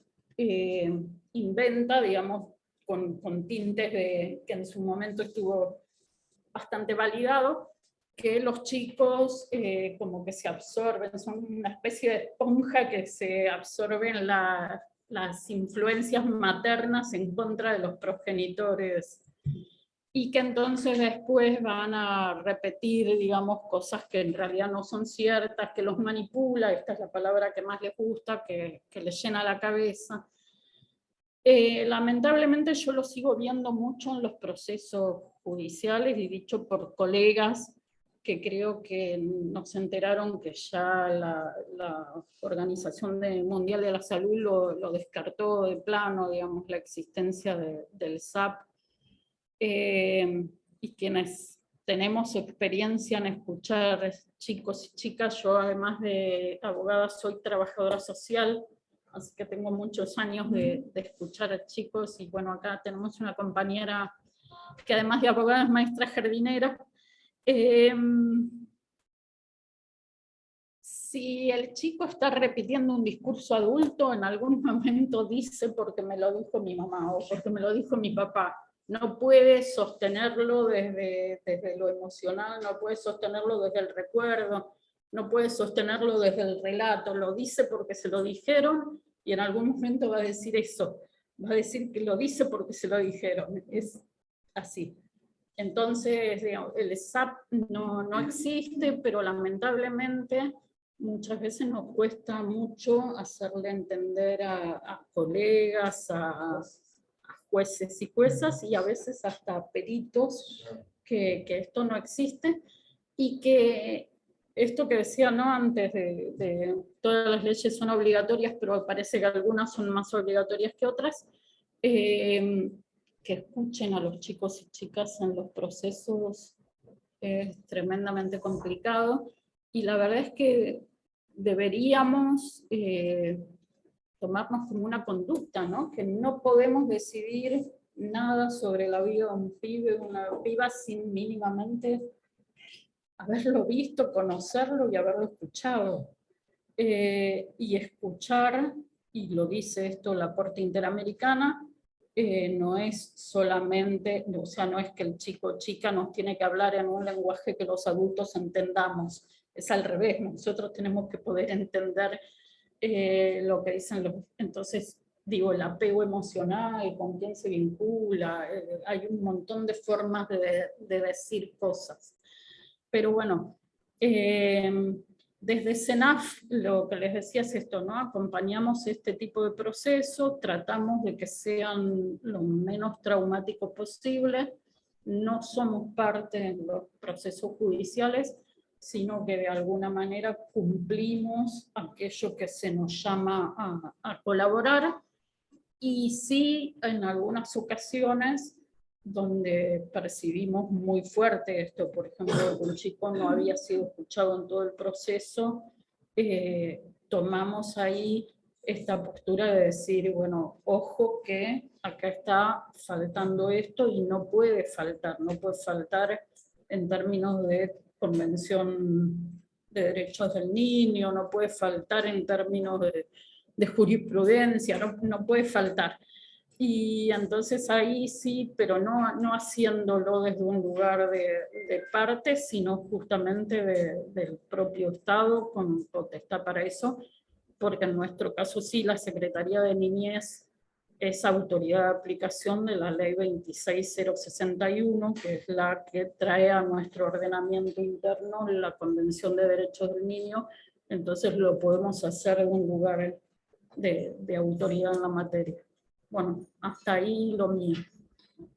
inventa, digamos, con tintes de que en su momento estuvo bastante validado, que los chicos como que se absorben, son una especie de esponja que se absorben las influencias maternas en contra de los progenitores y que entonces después van a repetir, digamos, cosas que en realidad no son ciertas, que los manipula, esta es la palabra que más les gusta, que les llena la cabeza. Lamentablemente yo lo sigo viendo mucho en los procesos judiciales, y dicho por colegas que creo que nos enteraron que ya la Organización Mundial de la Salud lo descartó de plano, digamos, la existencia del SAP. Y quienes tenemos experiencia en escuchar chicos y chicas, yo además de abogada soy trabajadora social, así que tengo muchos años de escuchar a chicos, y bueno, acá tenemos una compañera que además de abogada es maestra jardinera. Si el chico está repitiendo un discurso adulto, en algún momento dice porque me lo dijo mi mamá o porque me lo dijo mi papá. No puede sostenerlo desde lo emocional, no puede sostenerlo desde el recuerdo, no puede sostenerlo desde el relato, lo dice porque se lo dijeron, y en algún momento va a decir eso, va a decir que lo dice porque se lo dijeron, es así. Entonces, digamos, el SAP no existe, pero lamentablemente muchas veces nos cuesta mucho hacerle entender a colegas, a jueces y juezas, y a veces hasta a peritos, que esto no existe, y que esto que decía, ¿no?, antes de todas las leyes son obligatorias, pero parece que algunas son más obligatorias que otras, que escuchen a los chicos y chicas en los procesos es tremendamente complicado, y la verdad es que deberíamos tomarnos como una conducta, ¿no? Que no podemos decidir nada sobre la vida de un pibe o una piba sin mínimamente haberlo visto, conocerlo y haberlo escuchado. Y escuchar, y lo dice esto la Corte Interamericana, no es solamente, o sea, no es que el chico o chica nos tiene que hablar en un lenguaje que los adultos entendamos, es al revés, nosotros tenemos que poder entender lo que dicen los... Entonces, digo, el apego emocional, con quién se vincula, hay un montón de formas de decir cosas. Pero bueno, desde CENAF lo que les decía es esto, ¿no? Acompañamos este tipo de procesos, tratamos de que sean lo menos traumáticos posible, no somos parte de los procesos judiciales, sino que de alguna manera cumplimos aquello que se nos llama a colaborar, y sí, en algunas ocasiones donde percibimos muy fuerte esto, por ejemplo, un chico no había sido escuchado en todo el proceso, tomamos ahí esta postura de decir, bueno, ojo que acá está faltando esto y no puede faltar en términos de Convención de Derechos del Niño, no puede faltar en términos de jurisprudencia, no puede faltar. Y entonces ahí sí, pero no haciéndolo desde un lugar de parte, sino justamente del propio Estado, con potestad para eso, porque en nuestro caso sí, la Secretaría de Niñez es autoridad de aplicación de la Ley 26061, que es la que trae a nuestro ordenamiento interno la Convención de Derechos del Niño, entonces lo podemos hacer en un lugar de autoridad en la materia. Bueno, hasta ahí lo mío.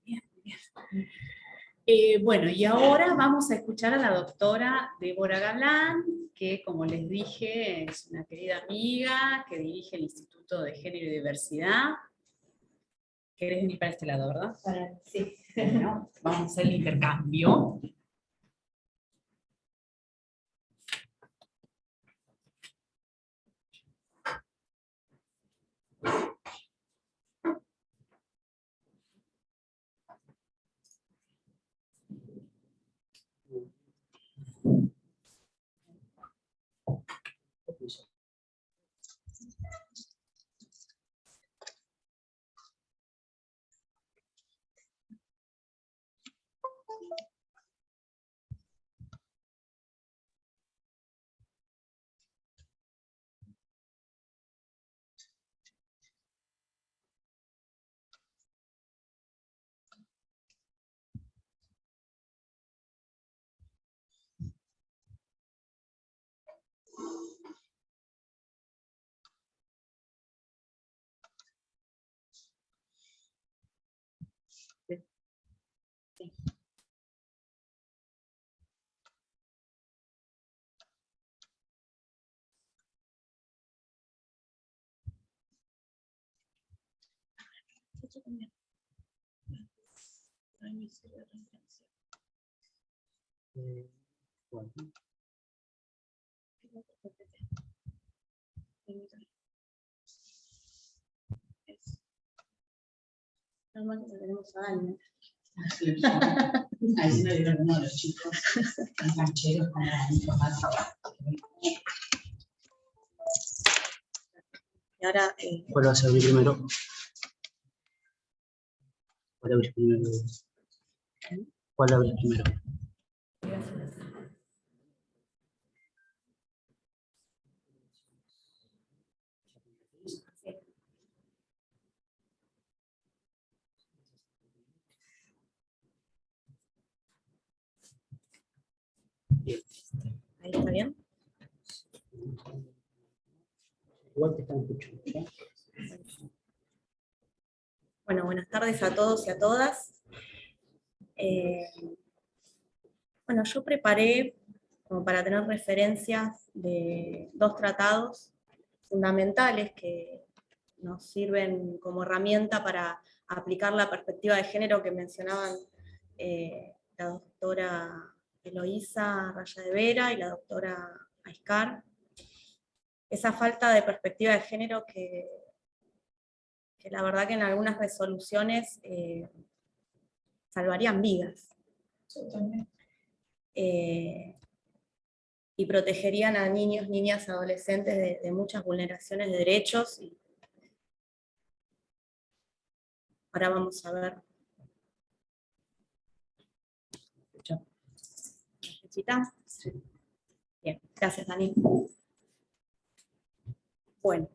Bien, bien. Bueno, y ahora vamos a escuchar a la doctora Débora Galán, que como les dije es una querida amiga que dirige el Instituto de Género y Diversidad. ¿Querés venir para este lado, verdad? Sí. Bueno, vamos a hacer el intercambio. ¿Cuál? Normalmente tenemos a Dani. Ahí me vieron uno de los chicos, tan cancheros como mucho más abajo. Y ahora, ¿Cuál vas a abrir primero? ¿Cuál abrís primero? ¿Cuál abrís primero? ahí está bien. Igual te están escuchando, ¿ya? Bueno, buenas tardes a todos y a todas. Bueno, yo preparé como para tener referencias de dos tratados fundamentales que nos sirven como herramienta para aplicar la perspectiva de género que mencionaban la doctora Eloísa Raya de Vera y la doctora Aiscar. Esa falta de perspectiva de género que la verdad que en algunas resoluciones salvarían vidas. Y protegerían a niños, niñas, adolescentes de muchas vulneraciones de derechos. Y ahora vamos a ver. ¿Necesitas? Sí. Bien, gracias, Dani. Bueno.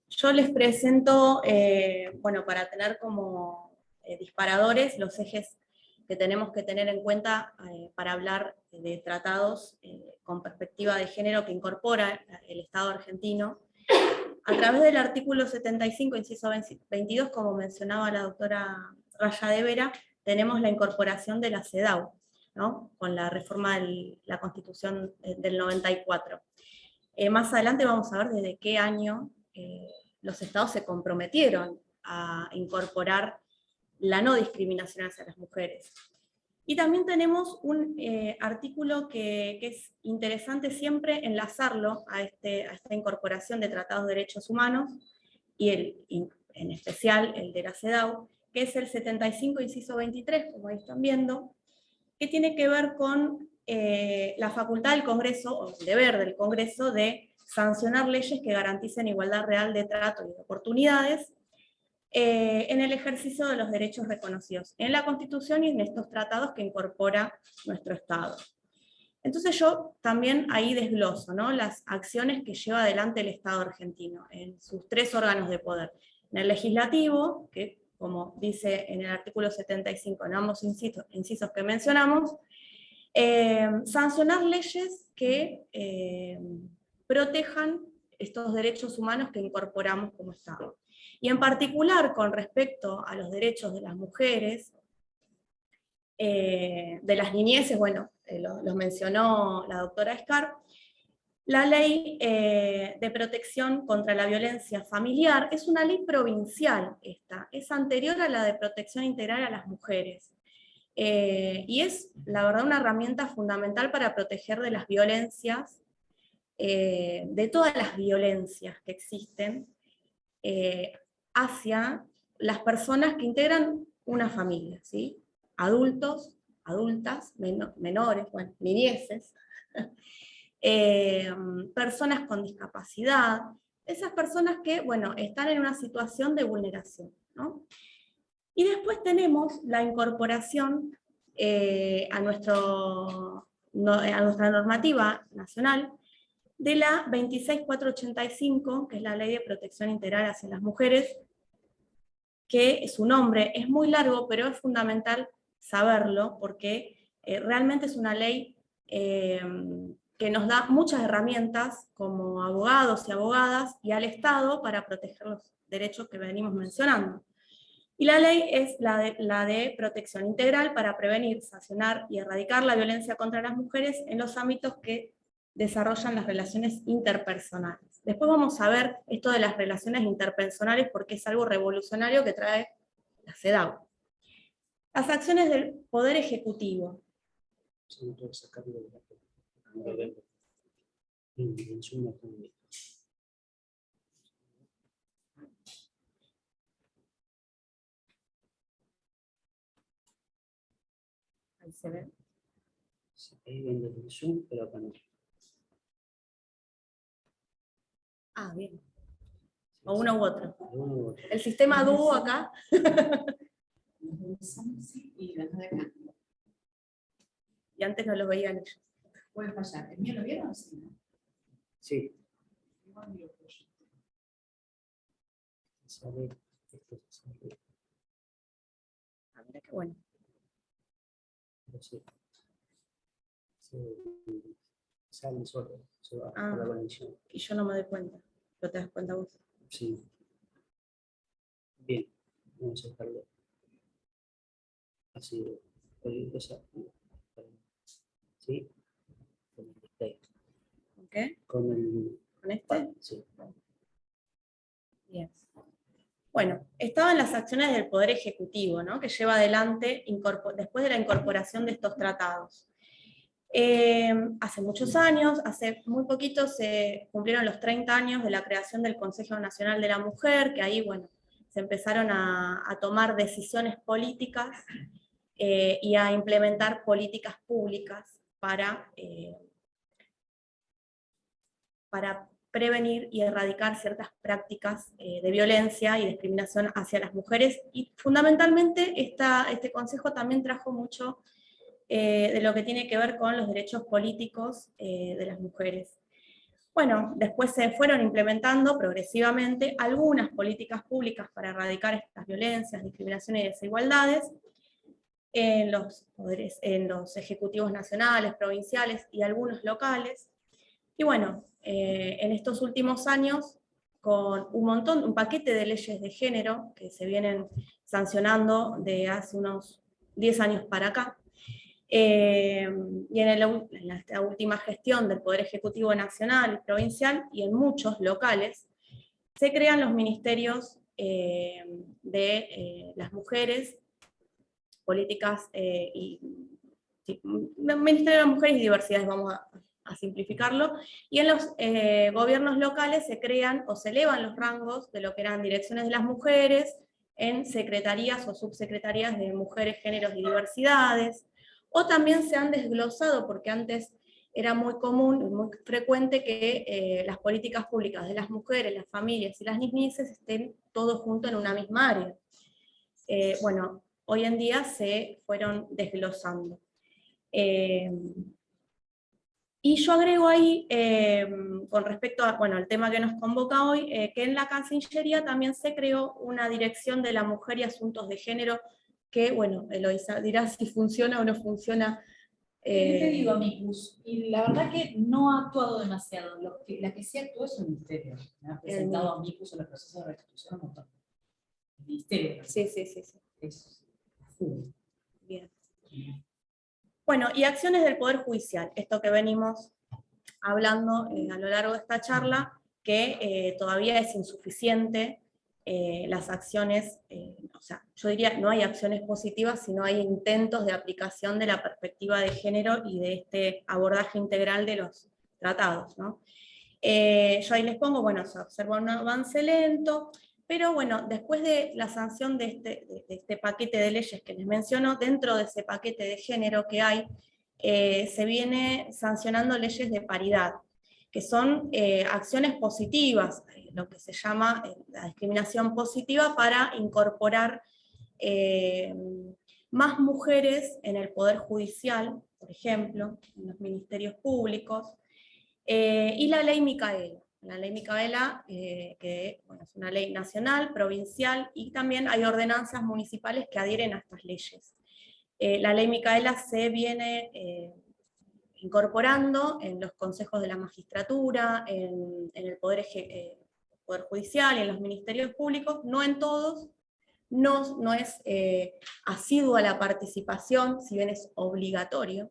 Yo les presento, bueno, para tener como disparadores los ejes que tenemos que tener en cuenta para hablar de tratados con perspectiva de género que incorpora el Estado argentino. A través del artículo 75, inciso 22, como mencionaba la doctora Raya de Vera, tenemos la incorporación de la CEDAW, ¿no? Con la reforma de la Constitución del 94. Más adelante vamos a ver desde qué año los estados se comprometieron a incorporar la no discriminación hacia las mujeres. Y también tenemos un artículo que es interesante siempre enlazarlo a esta incorporación de tratados de derechos humanos, y en especial el de la CEDAW, que es el 75, inciso 23, como ahí están viendo, que tiene que ver con la facultad del Congreso, o el deber del Congreso, de sancionar leyes que garanticen igualdad real de trato y de oportunidades en el ejercicio de los derechos reconocidos en la Constitución y en estos tratados que incorpora nuestro Estado. Entonces yo también ahí desgloso, ¿no?, las acciones que lleva adelante el Estado argentino en sus tres órganos de poder. En el legislativo, que como dice en el artículo 75, en ambos incisos que mencionamos, sancionar leyes que protejan estos derechos humanos que incorporamos como Estado. Y en particular con respecto a los derechos de las mujeres, de las niñeces, bueno, los mencionó la doctora Aiscar, la ley de protección contra la violencia familiar es una ley provincial esta, es anterior a la de protección integral a las mujeres. Y es, la verdad, una herramienta fundamental para proteger de las violencias, de todas las violencias que existen hacia las personas que integran una familia, ¿sí? Adultos, adultas, menores, bueno, niñeces, personas con discapacidad, esas personas que, bueno, están en una situación de vulneración, ¿no? Y después tenemos la incorporación a nuestra normativa nacional de la 26485, que es la Ley de Protección Integral hacia las Mujeres, que su nombre es muy largo, pero es fundamental saberlo, porque realmente es una ley que nos da muchas herramientas como abogados y abogadas y al Estado para proteger los derechos que venimos mencionando. Y la ley es la de protección integral para prevenir, sancionar y erradicar la violencia contra las mujeres en los ámbitos que desarrollan las relaciones interpersonales. Después vamos a ver esto de las relaciones interpersonales porque es algo revolucionario que trae la CEDAW. Las acciones del Poder Ejecutivo. Ahí se ve. Ahí viene el Zoom, pero acá no. Ah, bien. O uno u otro. Uno u otro. El sistema dúo acá. Y las de acá. Y antes no los veían ellos. Puede fallar. ¿El mío lo vieron? Sí. Sí. Igual lo proyecté. Sale, esto sale, Ah, mira qué bueno. no sé. Sale solo, se va Ah. por la conexión. Y yo no me doy cuenta. ¿Pero te das cuenta vos? Sí. Bien, vamos a dejarlo así. Cualquier cosa. Sí. Con el display. ¿Con qué? Con el. ¿Con este? Sí. Bien. Bueno, estaban las acciones del Poder Ejecutivo, ¿no? Que lleva adelante después de la incorporación de estos tratados. Hace muchos años, hace muy poquito se cumplieron los 30 años de la creación del Consejo Nacional de la Mujer, que ahí, bueno, se empezaron a tomar decisiones políticas y a implementar políticas públicas para prevenir y erradicar ciertas prácticas de violencia y discriminación hacia las mujeres. Y fundamentalmente este consejo también trajo mucho de lo que tiene que ver con los derechos políticos de las mujeres. Bueno, después se fueron implementando progresivamente algunas políticas públicas para erradicar estas violencias, discriminaciones y desigualdades en los ejecutivos nacionales, provinciales y algunos locales. Y bueno, en estos últimos años, con un paquete de leyes de género que se vienen sancionando de hace unos 10 años para acá, y en esta última gestión del Poder Ejecutivo Nacional y Provincial, y en muchos locales, se crean los ministerios de las mujeres, políticas Ministerio de las Mujeres y Diversidades, vamos a simplificarlo, y en los gobiernos locales se crean o se elevan los rangos de lo que eran direcciones de las mujeres en secretarías o subsecretarías de mujeres, géneros y diversidades, o también se han desglosado, porque antes era muy común y muy frecuente que las políticas públicas de las mujeres, las familias y las niñeces estén todos juntos en una misma área. Bueno, hoy en día se fueron desglosando. Y yo agrego ahí, con respecto a, bueno, al tema que nos convoca hoy, que en la Cancillería también se creó una dirección de la mujer y asuntos de género, que, bueno, Eloisa dirá si funciona o no funciona. Yo te digo, Amicus, y la verdad que no ha actuado demasiado. La que sí actuó es el Ministerio. Me ha presentado a Amicus en los procesos de restitución un montón. El Ministerio. Sí, sí, sí, sí. Es Bien. Bueno, y acciones del Poder Judicial, esto que venimos hablando a lo largo de esta charla, que todavía es insuficiente las acciones, o sea, yo diría no hay acciones positivas, sino hay intentos de aplicación de la perspectiva de género y de este abordaje integral de los tratados, ¿no? Yo ahí les pongo, bueno, se observa un avance lento, pero bueno, después de la sanción de este paquete de leyes que les menciono, dentro de ese paquete de género que hay, se viene sancionando leyes de paridad, que son acciones positivas, lo que se llama la discriminación positiva para incorporar más mujeres en el Poder Judicial, por ejemplo, en los ministerios públicos, y la ley Micaela. La ley Micaela, que bueno, es una ley nacional, provincial, y también hay ordenanzas municipales que adhieren a estas leyes. La ley Micaela se viene incorporando en los consejos de la magistratura, en el Poder Judicial y en los ministerios públicos, no en todos, no es asiduo a la participación, si bien es obligatorio,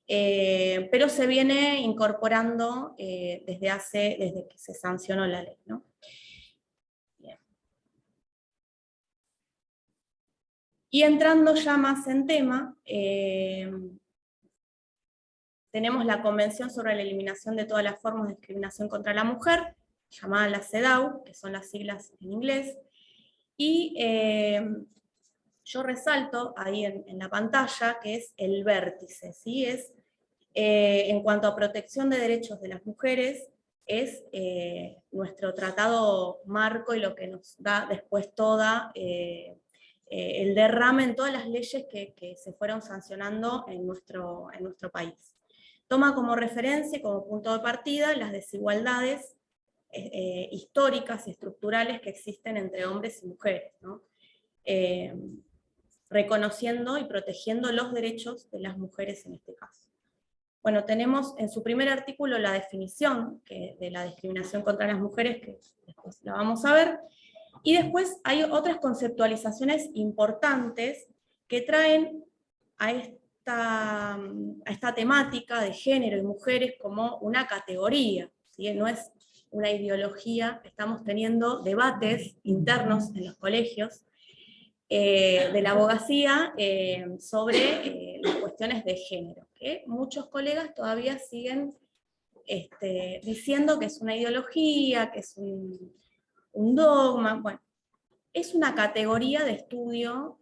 pero se viene incorporando desde que se sancionó la ley, ¿no? Bien. Y entrando ya más en tema, tenemos la Convención sobre la Eliminación de todas las formas de discriminación contra la mujer, llamada la CEDAW, que son las siglas en inglés, y yo resalto ahí en la pantalla que es el vértice, ¿sí? Es, en cuanto a protección de derechos de las mujeres, es nuestro tratado marco y lo que nos da después toda el derrame en todas las leyes que se fueron sancionando en nuestro país. Toma como referencia y como punto de partida las desigualdades históricas y estructurales que existen entre hombres y mujeres, ¿no? Reconociendo y protegiendo los derechos de las mujeres en este caso. Bueno, tenemos en su primer artículo la definición de la discriminación contra las mujeres, que después la vamos a ver, y después hay otras conceptualizaciones importantes que traen a esta temática de género y mujeres como una categoría, ¿sí? No es una ideología. Estamos teniendo debates internos en los colegios de la abogacía sobre las cuestiones de género, que muchos colegas todavía siguen diciendo que es una ideología, que es un dogma. Bueno, es una categoría de estudio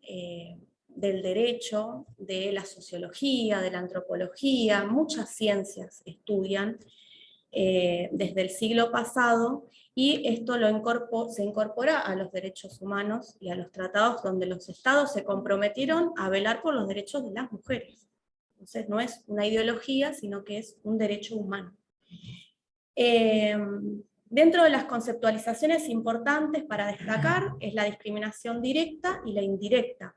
del derecho, de la sociología, de la antropología. Muchas ciencias estudian desde el siglo pasado, y esto se incorpora a los derechos humanos y a los tratados donde los estados se comprometieron a velar por los derechos de las mujeres. Entonces no es una ideología, sino que es un derecho humano. Dentro de las conceptualizaciones importantes para destacar es la discriminación directa y la indirecta.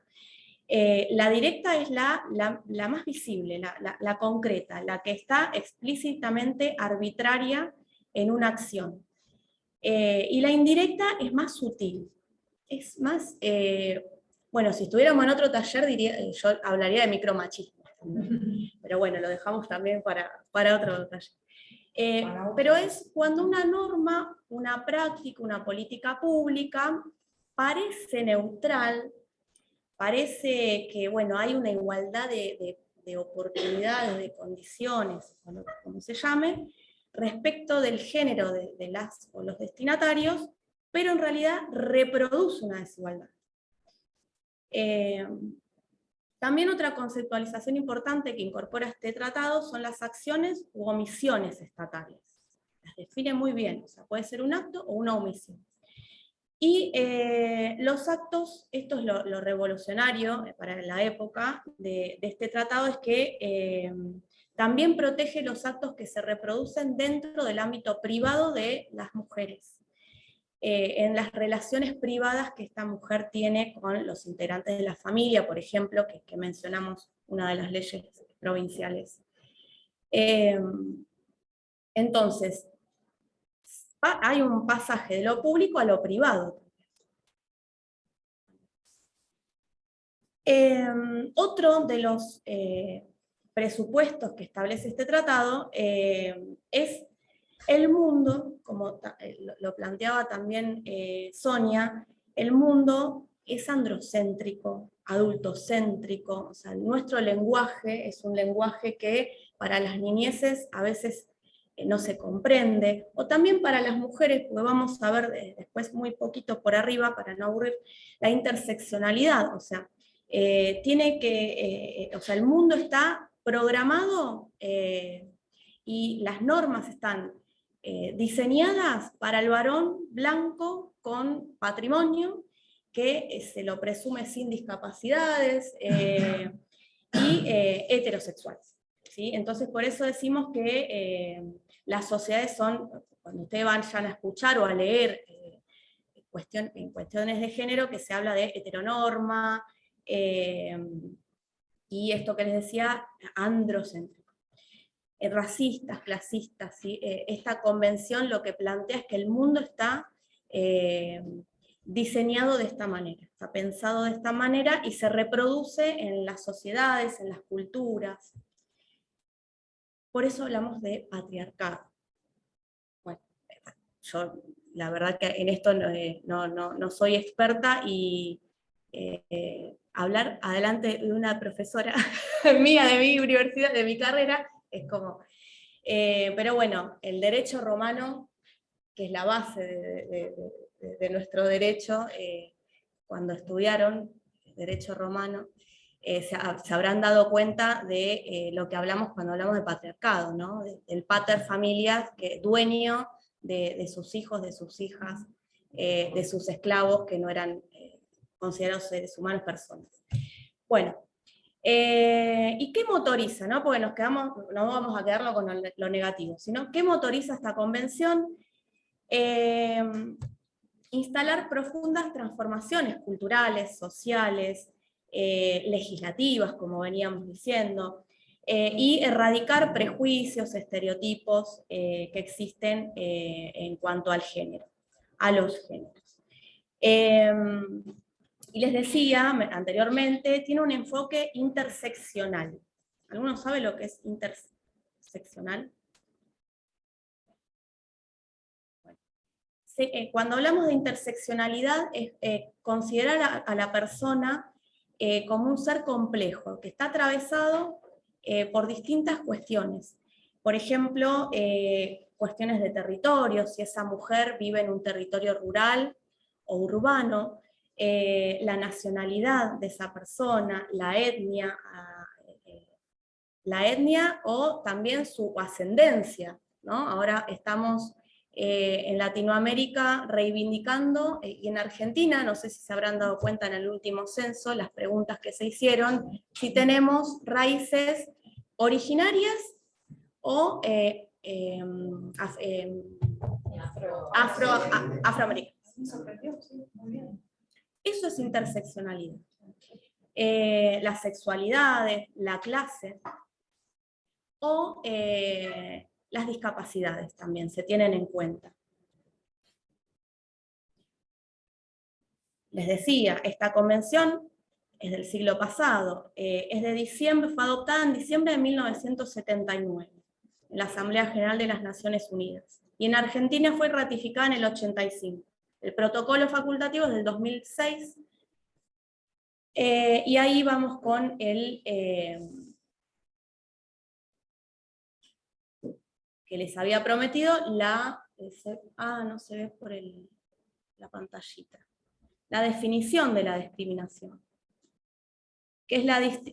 La directa es la más visible, la concreta, la que está explícitamente arbitraria en una acción. Y la indirecta es más sutil, es más, bueno, si estuviéramos en otro taller yo hablaría de micromachismo, pero bueno, lo dejamos también para otro taller. Pero es cuando una norma, una práctica, una política pública parece neutral, parece que, bueno, hay una igualdad de oportunidades, de condiciones, como se llame, respecto del género de las o los destinatarios, pero en realidad reproduce una desigualdad. También otra conceptualización importante que incorpora este tratado son las acciones u omisiones estatales. Las define muy bien, o sea, puede ser un acto o una omisión. Y los actos, esto es lo revolucionario para la época de este tratado, es que también protege los actos que se reproducen dentro del ámbito privado de las mujeres, en las relaciones privadas que esta mujer tiene con los integrantes de la familia, por ejemplo, que mencionamos una de las leyes provinciales. Entonces, hay un pasaje de lo público a lo privado. Otro de los presupuestos que establece este tratado es el mundo, como lo planteaba también Sonia, el mundo es androcéntrico, adultocéntrico, o sea, nuestro lenguaje es un lenguaje que para las niñeces a veces no se comprende, o también para las mujeres, porque vamos a ver después muy poquito por arriba, para no aburrir, la interseccionalidad, o sea, o sea, el mundo está programado y las normas están diseñadas para el varón blanco con patrimonio, que se lo presume sin discapacidades y heterosexuales, ¿sí? Entonces por eso decimos que las sociedades son, cuando ustedes vayan a escuchar o a leer en cuestiones de género, que se habla de heteronorma, y esto que les decía, androcéntrico. Racistas, clasistas, ¿sí? Esta convención lo que plantea es que el mundo está diseñado de esta manera, está pensado de esta manera y se reproduce en las sociedades, en las culturas. Por eso hablamos de patriarcado. Bueno, yo la verdad que en esto no soy experta y hablar adelante de una profesora mía de mi universidad, de mi carrera, es como... pero bueno, el derecho romano, que es la base de nuestro derecho, cuando estudiaron derecho romano, se habrán dado cuenta de lo que hablamos cuando hablamos de patriarcado, ¿no? Del pater familias, que dueño de sus hijos, de sus hijas, de sus esclavos, que no eran considerados seres humanos, personas. Bueno, ¿y qué motoriza? ¿No? Porque no vamos a quedarlo con lo negativo, sino ¿qué motoriza esta convención? Instalar profundas transformaciones culturales, sociales, legislativas, como veníamos diciendo, y erradicar prejuicios, estereotipos que existen en cuanto al género, a los géneros. Y les decía anteriormente, tiene un enfoque interseccional. ¿Alguno sabe lo que es interseccional? Cuando hablamos de interseccionalidad, es considerar a la persona como un ser complejo, que está atravesado por distintas cuestiones. Por ejemplo, cuestiones de territorio, si esa mujer vive en un territorio rural o urbano, la nacionalidad de esa persona, la etnia o también su ascendencia, ¿no? Ahora estamos en Latinoamérica reivindicando, y en Argentina, no sé si se habrán dado cuenta en el último censo, las preguntas que se hicieron, si tenemos raíces originarias o afroamericanas. Eso es interseccionalidad. Las sexualidades, la clase, o las discapacidades también se tienen en cuenta. Les decía, esta convención es del siglo pasado, es de diciembre, fue adoptada en diciembre de 1979, en la Asamblea General de las Naciones Unidas, y en Argentina fue ratificada en el 85. El protocolo facultativo es del 2006, y ahí vamos con el... que les había prometido no se ve por la pantallita. La definición de la discriminación, que es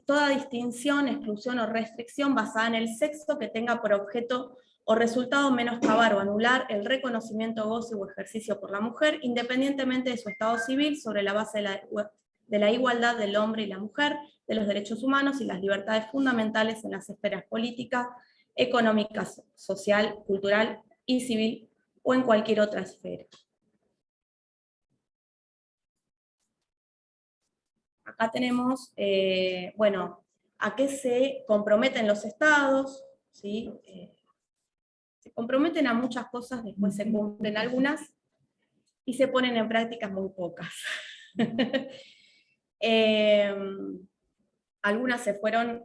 toda distinción, exclusión o restricción basada en el sexo que tenga por objeto o resultado menoscabar o anular el reconocimiento, goce o ejercicio por la mujer, independientemente de su estado civil, sobre la base de la igualdad del hombre y la mujer, de los derechos humanos y las libertades fundamentales en las esferas políticas, económica, social, cultural y civil, o en cualquier otra esfera. Acá tenemos, bueno, a qué se comprometen los estados, ¿sí? Se comprometen a muchas cosas, después se cumplen algunas, y se ponen en práctica muy pocas. Algunas se fueron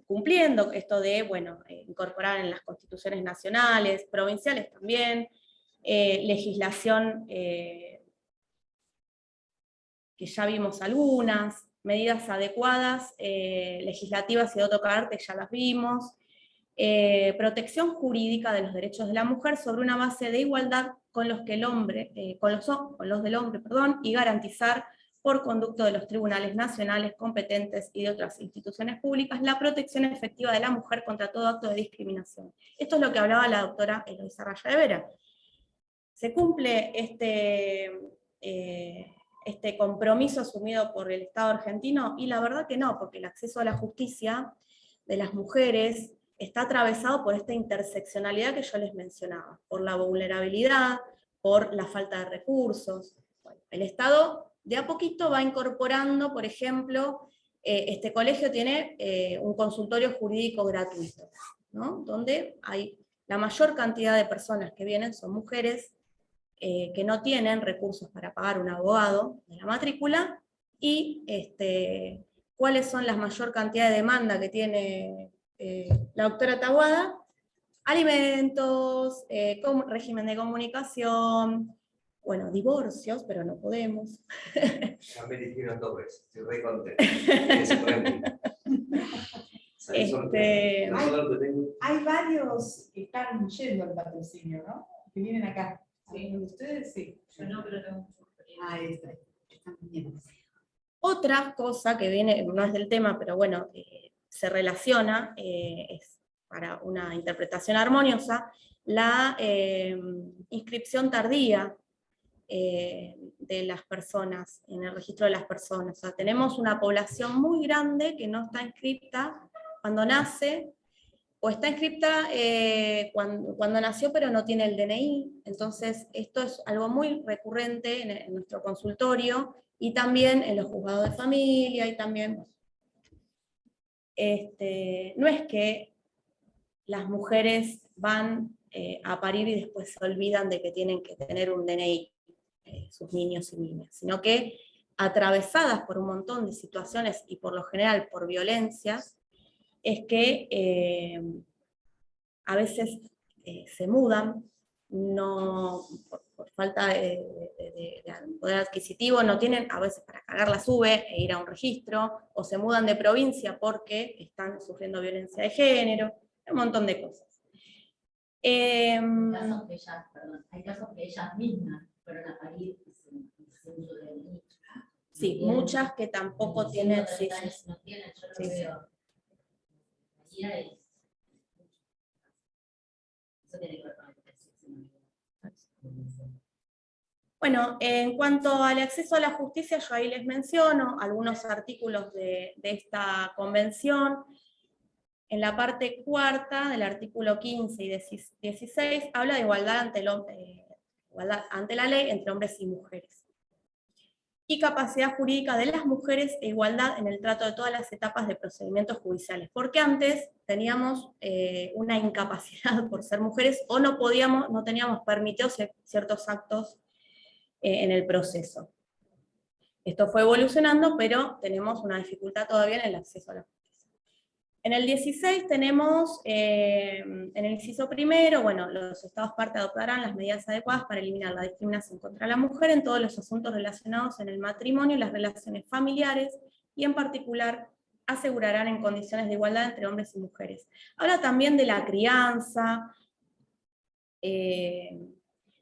cumpliendo, esto de, bueno, incorporar en las constituciones nacionales, provinciales también, legislación que ya vimos algunas, medidas adecuadas, legislativas y de otro carácter ya las vimos, protección jurídica de los derechos de la mujer sobre una base de igualdad con los del hombre, y garantizar por conducto de los tribunales nacionales competentes y de otras instituciones públicas, la protección efectiva de la mujer contra todo acto de discriminación. Esto es lo que hablaba la doctora Eloisa Raya de Vera. ¿Se cumple este compromiso asumido por el Estado argentino? Y la verdad que no, porque el acceso a la justicia de las mujeres está atravesado por esta interseccionalidad que yo les mencionaba, por la vulnerabilidad, por la falta de recursos. Bueno, el Estado de a poquito va incorporando, por ejemplo, este colegio tiene un consultorio jurídico gratuito, ¿no? Donde hay la mayor cantidad de personas que vienen son mujeres, que no tienen recursos para pagar un abogado de la matrícula, y cuáles son la mayor cantidad de demanda que tiene la doctora Taboada: alimentos, régimen de comunicación, bueno, divorcios, pero no podemos. Ya me dijeron 2 veces, estoy re contento. Se prende. Salí sorteado. No solo lo tengo. Hay varios que están yendo al patrocinio, ¿no? Que vienen acá. ¿Sí? ¿Ustedes? Sí. Yo no, pero tengo mucha experiencia. Ahí está. Están bien. Otra cosa que viene, no es del tema, pero bueno, se relaciona, es para una interpretación armoniosa, la inscripción tardía de las personas, en el registro de las personas. O sea, tenemos una población muy grande que no está inscripta cuando nace, o está inscripta cuando nació pero no tiene el DNI. Entonces esto es algo muy recurrente en nuestro consultorio, y también en los juzgados de familia, y también... no es que las mujeres van a parir y después se olvidan de que tienen que tener un DNI, sus niños y niñas, sino que atravesadas por un montón de situaciones, y por lo general por violencias, es que a veces se mudan, no, por falta de poder adquisitivo, no tienen a veces para cagar la SUBE e ir a un registro, o se mudan de provincia porque están sufriendo violencia de género, un montón de cosas. Hay casos que ellas mismas fueron a parir sin uso de DNI. Sí, muchas que tampoco tienen... Sí, No tienen, yo lo sí, veo. Eso tiene que ver con el Bueno, en cuanto al acceso a la justicia, yo ahí les menciono algunos artículos de esta convención. En la parte cuarta del artículo 15 y 16 habla de igualdad ante la ley entre hombres y mujeres, y capacidad jurídica de las mujeres e igualdad en el trato de todas las etapas de procedimientos judiciales, porque antes teníamos una incapacidad por ser mujeres, o no teníamos permitidos ciertos actos en el proceso. Esto fue evolucionando, pero tenemos una dificultad todavía en el acceso a la justicia. En el 16 tenemos, en el inciso primero, bueno, los estados parte adoptarán las medidas adecuadas para eliminar la discriminación contra la mujer en todos los asuntos relacionados en el matrimonio y las relaciones familiares, y en particular asegurarán en condiciones de igualdad entre hombres y mujeres. Habla también de la crianza,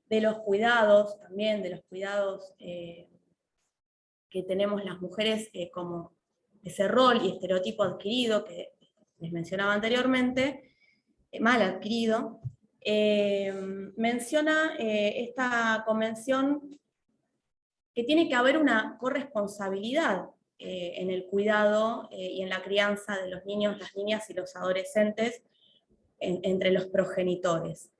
de los cuidados, también de los cuidados que tenemos las mujeres, como ese rol y estereotipo adquirido que les mencionaba anteriormente, mal adquirido. Menciona esta convención que tiene que haber una corresponsabilidad en el cuidado y en la crianza de los niños, las niñas y los adolescentes entre los progenitores.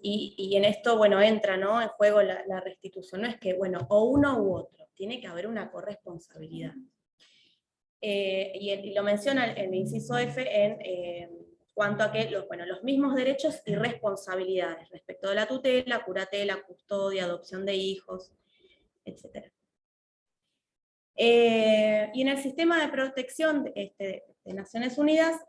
Y en esto, bueno, entra, ¿no?, en juego la restitución. No es que, bueno, o uno u otro, tiene que haber una corresponsabilidad. Y lo menciona en el inciso F en cuanto a que los mismos derechos y responsabilidades respecto de la tutela, curatela, custodia, adopción de hijos, etc. Y en el sistema de protección de Naciones Unidas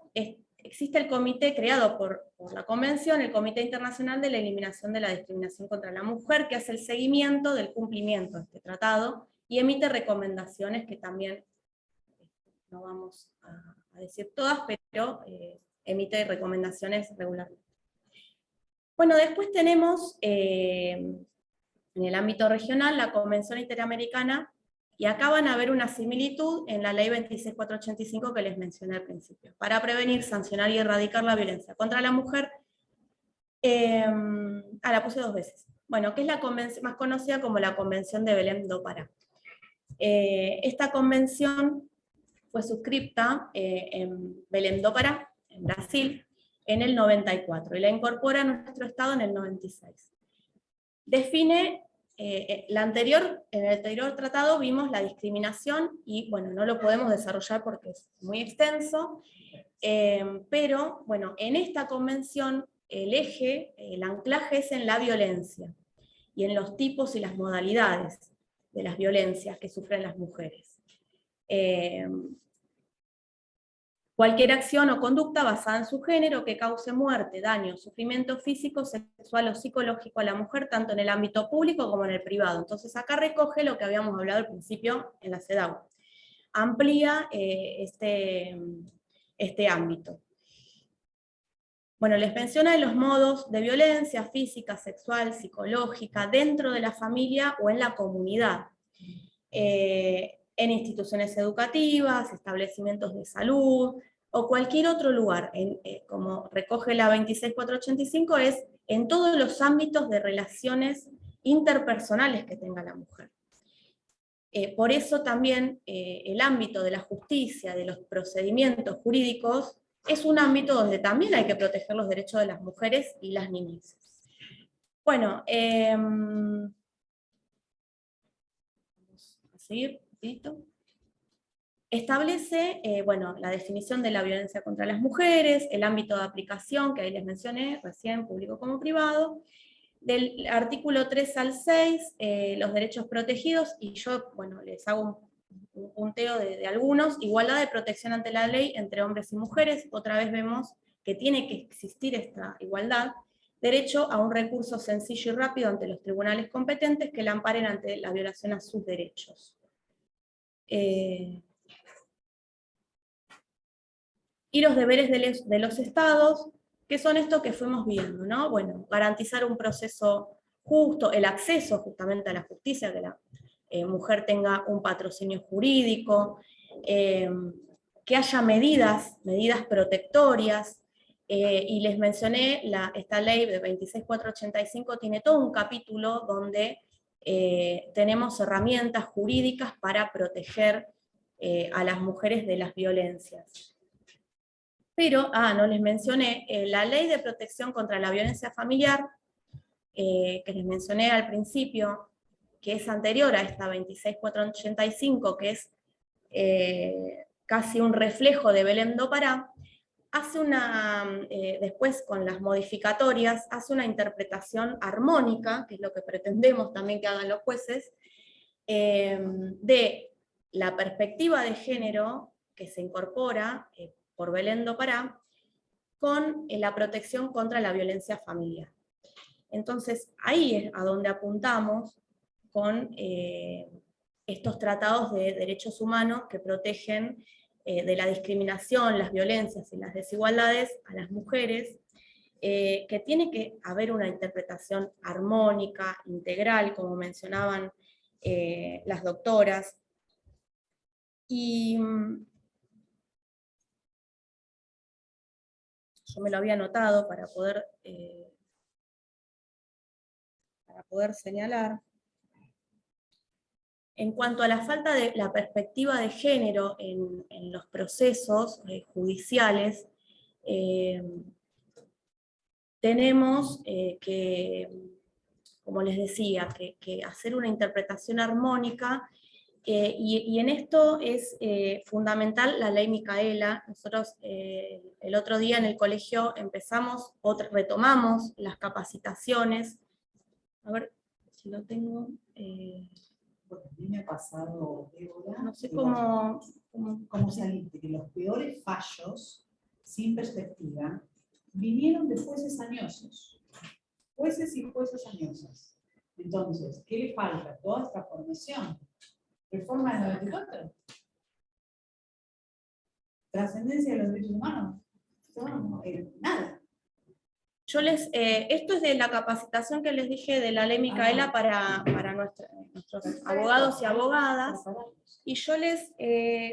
existe el comité creado por la Convención, el Comité Internacional de la Eliminación de la Discriminación contra la Mujer, que hace el seguimiento del cumplimiento de este tratado y emite recomendaciones que también, no vamos a decir todas, pero emite recomendaciones regularmente. Bueno, después tenemos en el ámbito regional la Convención Interamericana, y acá van a ver una similitud en la ley 26485 que les mencioné al principio, para prevenir, sancionar y erradicar la violencia contra la mujer. La puse 2 veces. Bueno, que es la convención más conocida como la Convención de Belém do Pará. Esta convención fue suscripta en Belém do Pará, en Brasil, en el 94, y la incorpora a nuestro estado en el 96. Define... en el anterior tratado vimos la discriminación, y bueno, no lo podemos desarrollar porque es muy extenso, pero bueno, en esta convención el eje, el anclaje es en la violencia. y en los tipos y las modalidades de las violencias que sufren las mujeres. Cualquier acción o conducta basada en su género que cause muerte, daño, sufrimiento físico, sexual o psicológico a la mujer, tanto en el ámbito público como en el privado. Entonces acá recoge lo que habíamos hablado al principio en la CEDAW. Amplía este ámbito. Bueno, les menciona los modos de violencia física, sexual, psicológica, dentro de la familia o en la comunidad. En instituciones educativas, establecimientos de salud, o cualquier otro lugar, como recoge la 26485, es en todos los ámbitos de relaciones interpersonales que tenga la mujer. Por eso también el ámbito de la justicia, de los procedimientos jurídicos, es un ámbito donde también hay que proteger los derechos de las mujeres y las niñas. Bueno, vamos a seguir. Establece bueno, la definición de la violencia contra las mujeres, el ámbito de aplicación, que ahí les mencioné recién, público como privado, del artículo 3 al 6, los derechos protegidos, y yo, bueno, les hago un punteo de algunos. Igualdad de protección ante la ley entre hombres y mujeres, otra vez vemos que tiene que existir esta igualdad. Derecho a un recurso sencillo y rápido ante los tribunales competentes que la amparen ante la violación a sus derechos. Y los deberes de los estados, que son esto que fuimos viendo, ¿no? Bueno, garantizar un proceso justo, el acceso justamente a la justicia, que la mujer tenga un patrocinio jurídico, que haya medidas protectorias, y les mencioné, esta ley de 26485 tiene todo un capítulo donde tenemos herramientas jurídicas para proteger a las mujeres de las violencias. Pero, no les mencioné, la ley de protección contra la violencia familiar, que les mencioné al principio, que es anterior a esta 26485, que es casi un reflejo de Belém do Pará, hace después con las modificatorias, hace una interpretación armónica, que es lo que pretendemos también que hagan los jueces, de la perspectiva de género que se incorpora por Belém do Pará con la protección contra la violencia familiar. Entonces, ahí es a donde apuntamos con estos tratados de derechos humanos que protegen de la discriminación, las violencias y las desigualdades a las mujeres, que tiene que haber una interpretación armónica, integral, como mencionaban las doctoras. Y yo me lo había anotado para poder señalar. En cuanto a la falta de la perspectiva de género en los procesos judiciales, tenemos que, como les decía, que hacer una interpretación armónica, y en esto es fundamental la ley Micaela. Nosotros el otro día en el colegio retomamos las capacitaciones. A ver si lo tengo. Porque a mí me ha pasado, Débora, No sé cómo saliste, que los peores fallos, sin perspectiva, vinieron de jueces añosos. Jueces y jueces añosas. Entonces, ¿qué le falta? Toda esta formación. Reforma del 94. Trascendencia de los derechos humanos. No, nada. Esto es de la capacitación que les dije de la ley Micaela para nuestros abogados y abogadas, y yo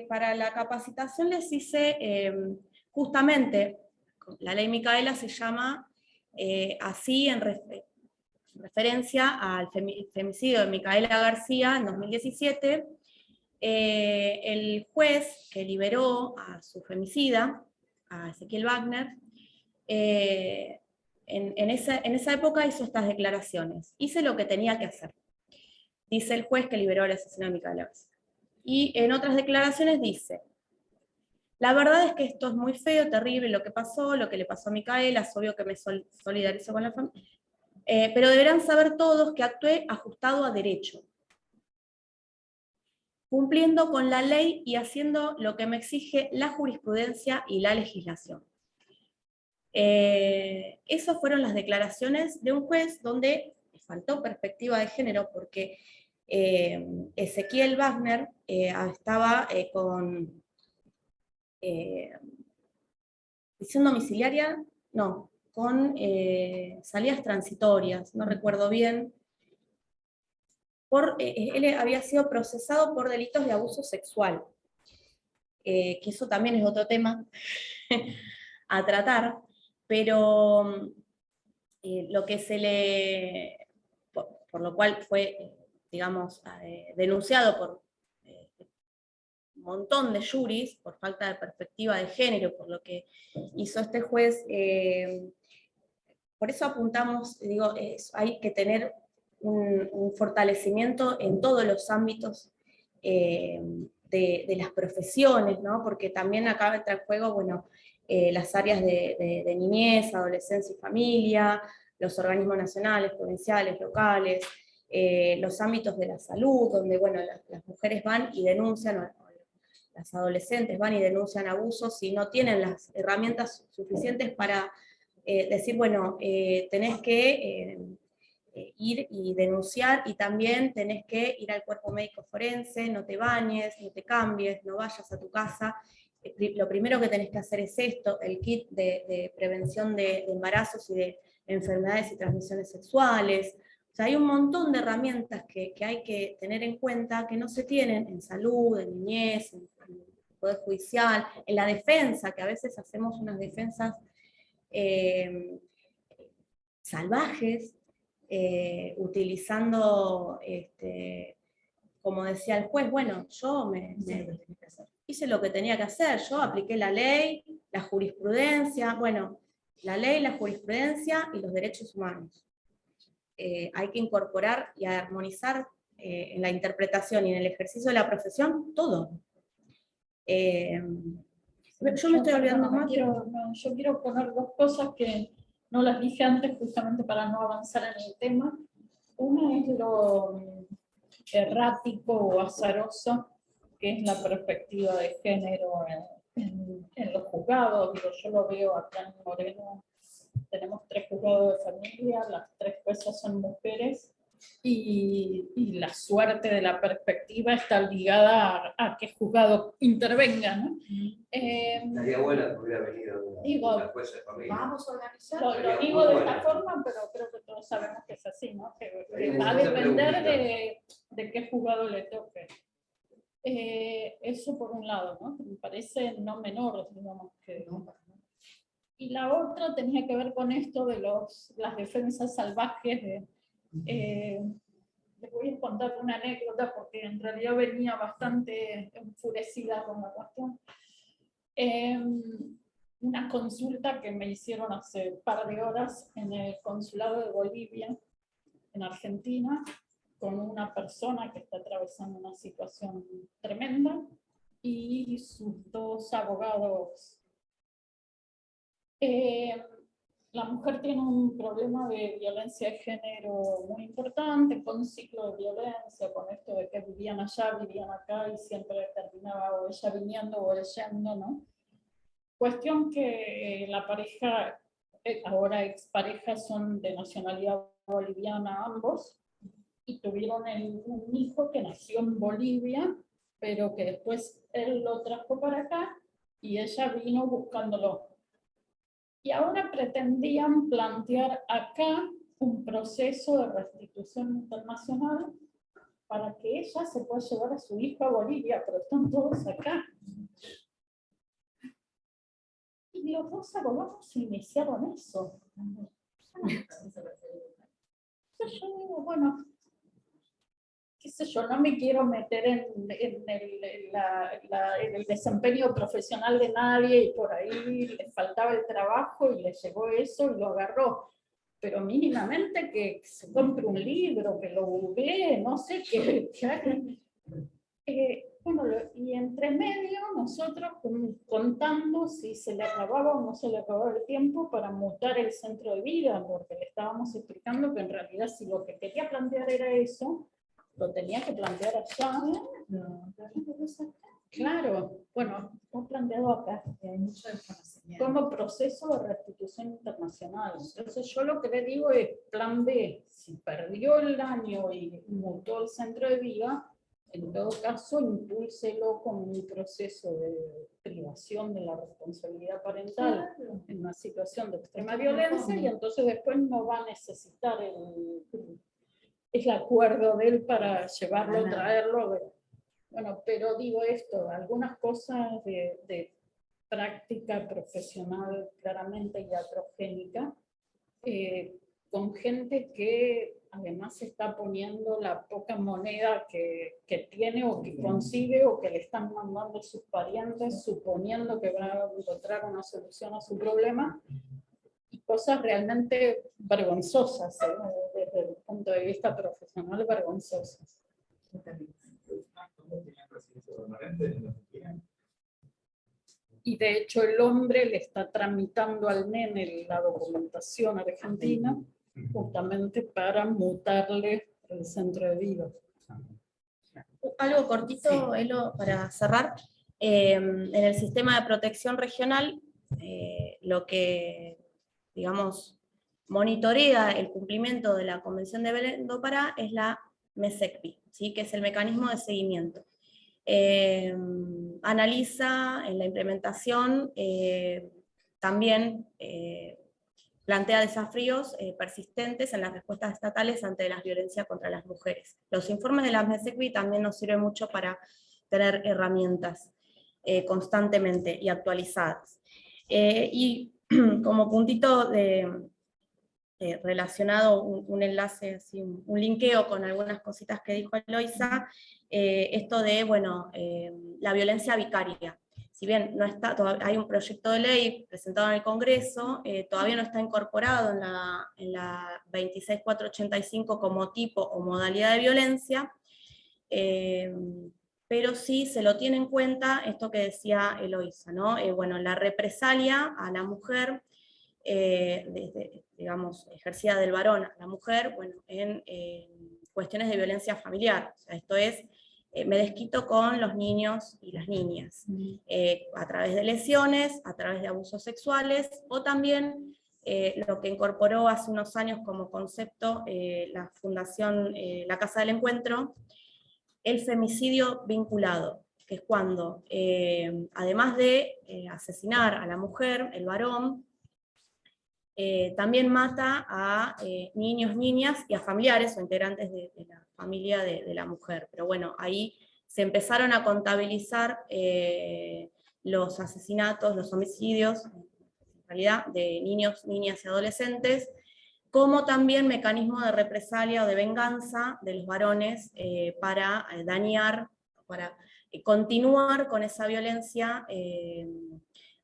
para la capacitación les hice justamente, la ley Micaela se llama así en referencia al femicidio de Micaela García en 2017, el juez que liberó a su femicida, a Ezequiel Wagner, en esa época hizo estas declaraciones. Hice lo que tenía que hacer, dice el juez que liberó al asesino de Micaela García. Y en otras declaraciones dice: la verdad es que esto es muy feo, terrible lo que pasó, lo que le pasó a Micaela, es obvio que me solidarizo con la familia. pero deberán saber todos que actué ajustado a derecho, cumpliendo con la ley y haciendo lo que me exige la jurisprudencia y la legislación. Esas fueron las declaraciones de un juez donde faltó perspectiva de género porque Ezequiel Wagner estaba con prisión domiciliaria, no, con salidas transitorias, no recuerdo bien. Él había sido procesado por delitos de abuso sexual, que eso también es otro tema a tratar, pero lo que se le, por lo cual fue, digamos, denunciado por un montón de juris, por falta de perspectiva de género, por lo que hizo este juez, por eso apuntamos, digo, hay que tener un fortalecimiento en todos los ámbitos de las profesiones, ¿no? Porque también acá entra en juego, bueno, las áreas de niñez, adolescencia y familia, los organismos nacionales, provinciales, locales, los ámbitos de la salud, donde bueno, las mujeres van y denuncian, o las adolescentes van y denuncian abusos y no tienen las herramientas suficientes para decir, bueno, tenés que ir y denunciar, y también tenés que ir al cuerpo médico forense, no te bañes, no te cambies, no vayas a tu casa. Lo primero que tenés que hacer es esto, el kit de prevención de embarazos y de enfermedades y transmisiones sexuales. O sea, hay un montón de herramientas que hay que tener en cuenta que no se tienen en salud, en niñez, en poder judicial, en la defensa, que a veces hacemos unas defensas salvajes, utilizando, como decía el juez, bueno, yo hice lo que tenía que hacer, yo apliqué la ley, la jurisprudencia, bueno, la ley, la jurisprudencia y los derechos humanos. Hay que incorporar y armonizar en la interpretación y en el ejercicio de la profesión todo. Yo me estoy olvidando más. Yo quiero poner dos cosas que no las dije antes justamente para no avanzar en el tema. Una es lo errático o azaroso, que es la perspectiva de género en los juzgados. Digo, yo lo veo acá en Moreno, tenemos 3 juzgados de familia, las 3 juezas son mujeres, y la suerte de la perspectiva está ligada a qué juzgado intervenga, ¿no? Estaría buena que hubiera venido una jueza de familia. Vamos a organizar. Lo digo de esta forma, pero creo que todos sabemos que es así, ¿no? Que va a depender de qué juzgado le toque. Eso por un lado, ¿no? Me parece no menor, digamos que... Y la otra tenía que ver con esto de las defensas salvajes. Les voy a contar una anécdota porque en realidad venía bastante enfurecida con la cuestión. Una consulta que me hicieron hace un par de horas en el consulado de Bolivia, en Argentina, con una persona que está atravesando una situación tremenda y sus 2 abogados. La mujer tiene un problema de violencia de género muy importante, con un ciclo de violencia, con esto de que vivían allá, vivían acá, y siempre terminaba o ella viniendo o él yendo, ¿no? Cuestión que la pareja, ahora expareja, son de nacionalidad boliviana ambos, y tuvieron un hijo que nació en Bolivia, pero que después él lo trajo para acá, y ella vino buscándolo. Y ahora pretendían plantear acá un proceso de restitución internacional para que ella se pueda llevar a su hijo a Bolivia, pero están todos acá. Y los 2 abogados iniciaron eso. Entonces yo digo, bueno, qué sé yo, no me quiero meter en el desempeño profesional de nadie, y por ahí le faltaba el trabajo y le llegó eso y lo agarró. Pero mínimamente que se compre un libro, que lo googlee, no sé, que haga. Bueno, explicándole, y entre medio nosotros contando si se le acababa o no se le acababa el tiempo para mutar el centro de vida, porque le estábamos explicando que en realidad si lo que quería plantear era eso, lo tenía que plantear allá. Claro, bueno, está planteado acá. Hay mucho desconocimiento. Como proceso de restitución internacional. Entonces yo lo que le digo es, plan B, si perdió el daño y mutó el centro de vida, en todo caso impúlselo con un proceso de privación de la responsabilidad parental en una situación de extrema violencia, y entonces después no va a necesitar el acuerdo de él para llevarlo, traerlo. Bueno, pero digo esto, algunas cosas de práctica profesional claramente iatrogénica, con gente que además se está poniendo la poca moneda que tiene o que consigue o que le están mandando sus parientes, suponiendo que va a encontrar una solución a su problema, y cosas realmente vergonzosas, desde el punto de vista profesional, vergonzosas. Y de hecho el hombre le está tramitando al nene la documentación argentina justamente para mutarle el centro de vida. Algo cortito, Elo, para cerrar. En el sistema de protección regional, lo que, digamos, monitorea el cumplimiento de la Convención de Belén do Pará es la MESECBI, ¿sí? Que es el mecanismo de seguimiento. Analiza en la implementación, también plantea desafíos persistentes en las respuestas estatales ante la violencia contra las mujeres. Los informes de la MESECBI también nos sirven mucho para tener herramientas constantemente y actualizadas. Y como puntito relacionado, un enlace, así, un linkeo con algunas cositas que dijo Eloisa, esto de, bueno, la violencia vicaria. Si bien no está, hay un proyecto de ley presentado en el Congreso, todavía no está incorporado en la 26485 como tipo o modalidad de violencia, pero sí se lo tiene en cuenta esto que decía Eloisa, ¿no? Bueno, la represalia a la mujer, digamos, ejercida del varón a la mujer, bueno, en cuestiones de violencia familiar. O sea, esto es, me desquito con los niños y las niñas, a través de lesiones, a través de abusos sexuales, o también lo que incorporó hace unos años como concepto la Fundación La Casa del Encuentro, el femicidio vinculado, que es cuando, además de asesinar a la mujer, el varón, también mata a niños, niñas y a familiares o integrantes de la familia de la mujer. Pero bueno, ahí se empezaron a contabilizar los asesinatos, los homicidios, en realidad, de niños, niñas y adolescentes, como también mecanismo de represalia o de venganza de los varones para dañar, para continuar con esa violencia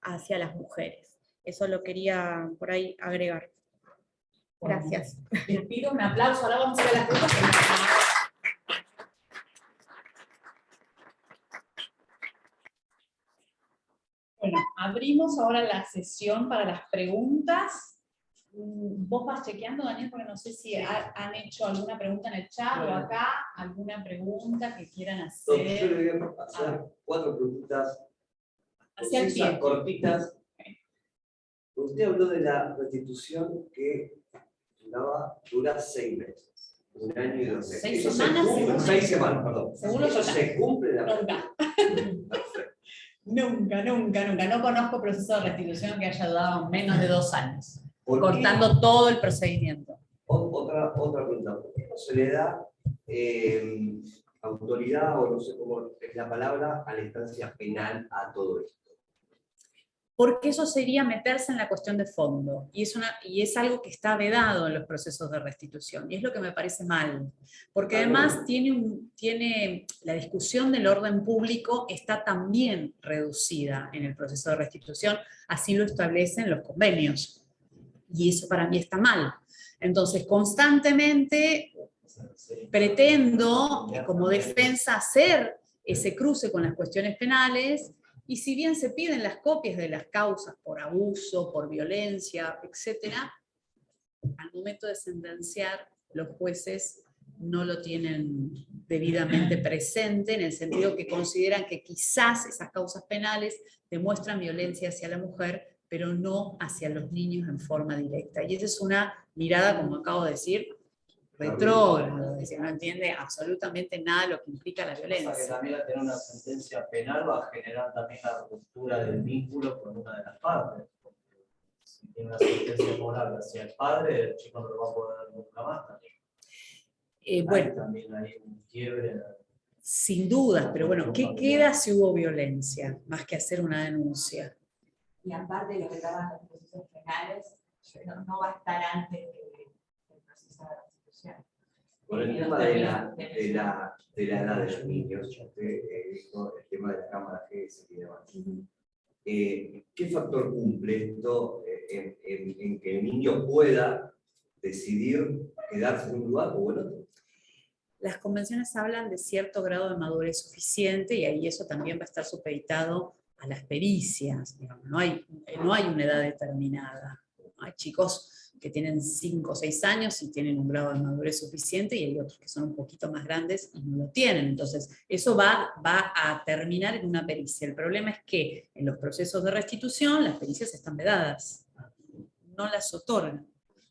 hacia las mujeres. Eso lo quería por ahí agregar. Gracias. Les pido un aplauso, ahora vamos a ver las preguntas. Bueno, abrimos ahora la sesión para las preguntas. Vos vas chequeando, Daniel, porque no sé si han hecho alguna pregunta en el chat o acá, alguna pregunta que quieran hacer. Yo le voy a hacer 4 preguntas Hacia el pie. cortitas. Usted habló de la restitución que dura 6 meses, 1 año y 2 meses. 6 Eso semanas, se cumple, según- 6 semanas, perdón. según los Eso se cumple la Nunca. Perfecto. Nunca. No conozco proceso de restitución que haya durado menos de 2 años, ¿Por qué? cortando todo el procedimiento. Otra pregunta. ¿Por qué no se le da autoridad, o no sé cómo es la palabra, a la instancia penal a todo esto? Porque eso sería meterse en la cuestión de fondo, y es algo que está vedado en los procesos de restitución, y es lo que me parece mal, porque además tiene la discusión del orden público está también reducida en el proceso de restitución, así lo establecen los convenios, y eso para mí está mal. Entonces, constantemente pretendo, como defensa, hacer ese cruce con las cuestiones penales, y si bien se piden las copias de las causas por abuso, por violencia, etc., al momento de sentenciar, los jueces no lo tienen debidamente presente, en el sentido que consideran que quizás esas causas penales demuestran violencia hacia la mujer, pero no hacia los niños en forma directa. Y esa es una mirada, como acabo de decir, retrógrado, es decir, no entiende absolutamente nada de lo que implica la Pasa que violencia. también al tener una sentencia penal va a generar también la ruptura del vínculo con una de las partes. Porque si tiene una sentencia moral hacia el padre, el chico no lo va a poder ver nunca más también. Bueno, También hay un quiebre. sin dudas, pero bueno, ¿qué queda si hubo violencia, más que hacer una denuncia? Y aparte de lo que trabajan los procesos penales, no va a estar antes del proceso de restitución. Con el tema de la edad de los niños, usted dijo el tema de la cámara GS y demás. ¿Qué factor cumple esto en que el niño pueda decidir quedarse en un lugar o en otro? Las convenciones hablan de cierto grado de madurez suficiente y ahí eso también va a estar supeditado a las pericias. Digamos, no hay una edad determinada. Hay chicos que tienen 5 o 6 años y tienen un grado de madurez suficiente, y hay otros que son un poquito más grandes y no lo tienen. Entonces, eso va a terminar en una pericia. El problema es que en los procesos de restitución las pericias están vedadas. No las otorgan.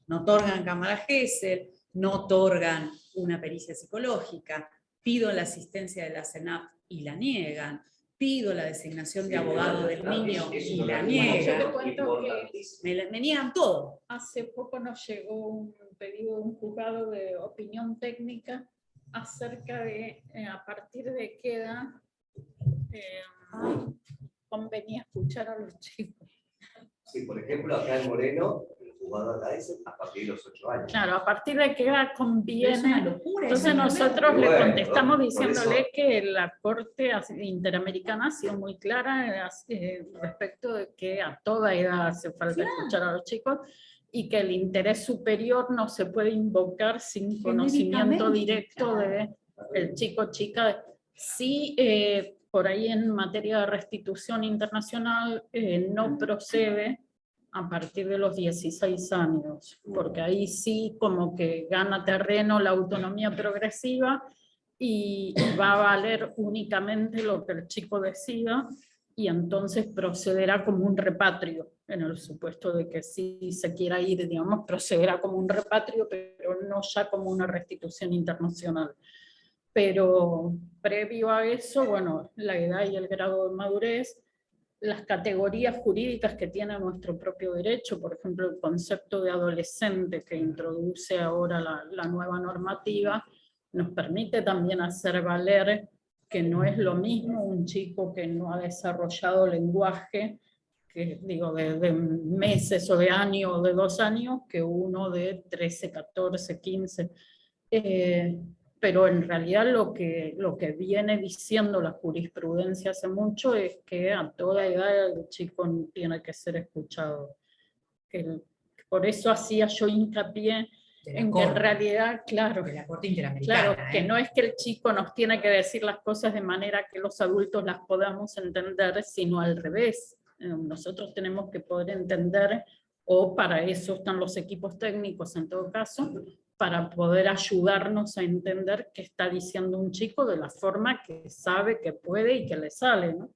No otorgan cámara Gesell, no otorgan una pericia psicológica, pido la asistencia de la CENAF y la niegan, pido la designación de abogado del niño y la Yo niegan. te cuento que Me niegan todo. hace poco nos llegó un pedido de un juzgado de opinión técnica acerca de a partir de qué edad convenía escuchar a los chicos. Sí, por ejemplo, acá en Moreno, el juzgado acá dice a partir de los 8 años. Claro, a partir de qué edad Pero es una conviene. locura. Entonces eso, ¿no? nosotros le Bueno, contestamos por diciéndole eso- que la Corte Interamericana ha sido muy clara respecto de que a toda edad hace falta escuchar a los chicos, y que el interés superior no se puede invocar sin conocimiento directo de el chico o chica. Sí, por ahí en materia de restitución internacional no procede a partir de los 16 años, porque ahí sí como que gana terreno la autonomía progresiva y va a valer únicamente lo que el chico decida, y entonces procederá como un repatrio, en el supuesto de que sí se quiera ir, digamos, procederá como un repatrio, pero no ya como una restitución internacional. Pero previo a eso, bueno, la edad y el grado de madurez, las categorías jurídicas que tiene nuestro propio derecho, por ejemplo, el concepto de adolescente que introduce ahora la nueva normativa, nos permite también hacer valer que no es lo mismo un chico que no ha desarrollado lenguaje, que digo, de meses o de años o de 2 años, que uno de 13, 14, 15. Pero en realidad lo que viene diciendo la jurisprudencia hace mucho es que a toda edad el chico tiene que ser escuchado. Por eso hacía yo hincapié en que en realidad, claro, De la Corte Interamericana. claro, que no es que el chico nos tiene que decir las cosas de manera que los adultos las podamos entender, sino al revés. Nosotros tenemos que poder entender, o para eso están los equipos técnicos en todo caso, para poder ayudarnos a entender qué está diciendo un chico de la forma que sabe, que puede y que le sale, ¿no?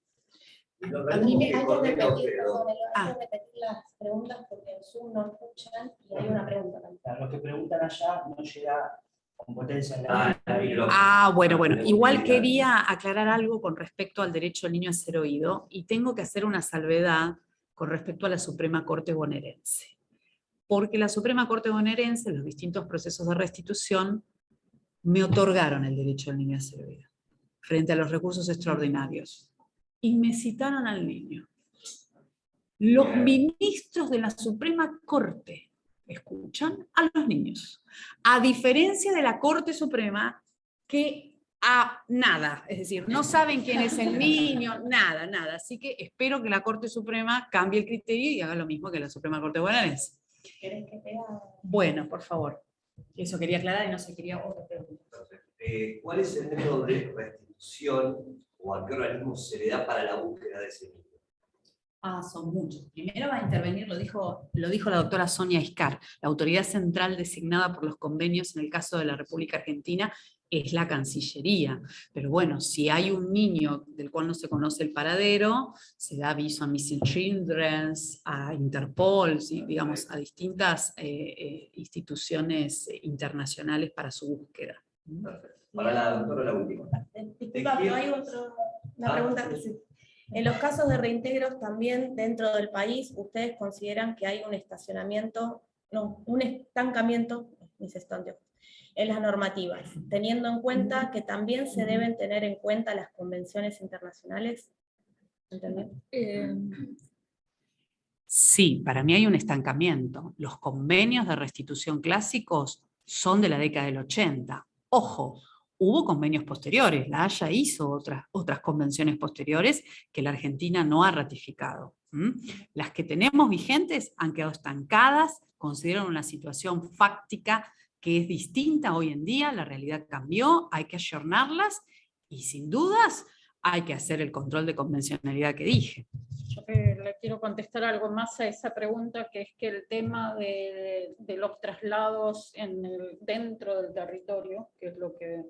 A mí me- Hay que repetir, perdón, hay Ah. que repetir las preguntas porque en Zoom no escuchan y hay una pregunta también. A los que preguntan allá no llega con potencia en la Bueno. Igual quería aclarar algo con respecto al derecho del niño a ser oído, y tengo que hacer una salvedad con respecto a la Suprema Corte bonaerense. Porque la Suprema Corte bonaerense, en los distintos procesos de restitución, me otorgaron el derecho del niño a ser oído, frente a los recursos extraordinarios. Y me citaron al niño. Los ministros de la Suprema Corte escuchan a los niños, a diferencia de la Corte Suprema, que a nada, es decir, no saben quién es el niño, nada. Así que espero que la Corte Suprema cambie el criterio y haga lo mismo que la Suprema Corte bonaerense. ¿Querés que te haga? Bueno, por favor. Eso quería aclarar y no se quería otra pregunta. Entonces, ¿cuál es el método de restitución o a qué organismo se le da para la búsqueda de ese niño? Son muchos. Primero va a intervenir, lo dijo la doctora Sonia Iscar, la autoridad central designada por los convenios en el caso de la República Argentina es la Cancillería. Pero bueno, si hay un niño del cual no se conoce el paradero, se da aviso a Missing Children, a Interpol, ¿sí? Digamos, a distintas instituciones internacionales para su búsqueda. Perfecto. Para la doctora, la última. Disculpa, pero hay una pregunta que sí. En los casos de reintegros también dentro del país, ¿ustedes consideran que hay un estancamiento, en las normativas, teniendo en cuenta que también se deben tener en cuenta las convenciones internacionales? ¿Entendés? Sí, para mí hay un estancamiento. Los convenios de restitución clásicos son de la década del 80. Ojo, hubo convenios posteriores, la Haya hizo otras convenciones posteriores que la Argentina no ha ratificado. Las que tenemos vigentes han quedado estancadas, consideran una situación fáctica que es distinta hoy en día, la realidad cambió, hay que ayornarlas y sin dudas hay que hacer el control de convencionalidad que dije. Yo le quiero contestar algo más a esa pregunta, que es que el tema de los traslados dentro del territorio, que es lo que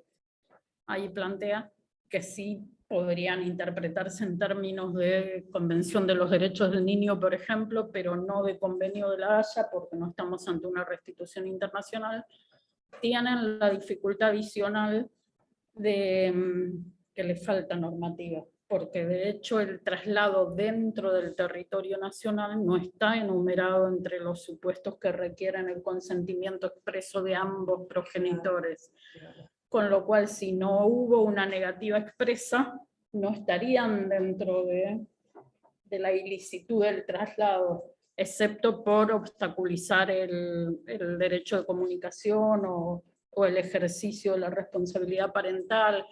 ahí plantea, que sí podrían interpretarse en términos de Convención de los Derechos del Niño, por ejemplo, pero no de Convenio de la Haya, porque no estamos ante una restitución internacional, tienen la dificultad adicional de que les falta normativa, porque de hecho el traslado dentro del territorio nacional no está enumerado entre los supuestos que requieren el consentimiento expreso de ambos progenitores. Con lo cual, si no hubo una negativa expresa, no estarían dentro de la ilicitud del traslado, excepto por obstaculizar el derecho de comunicación o el ejercicio de la responsabilidad parental.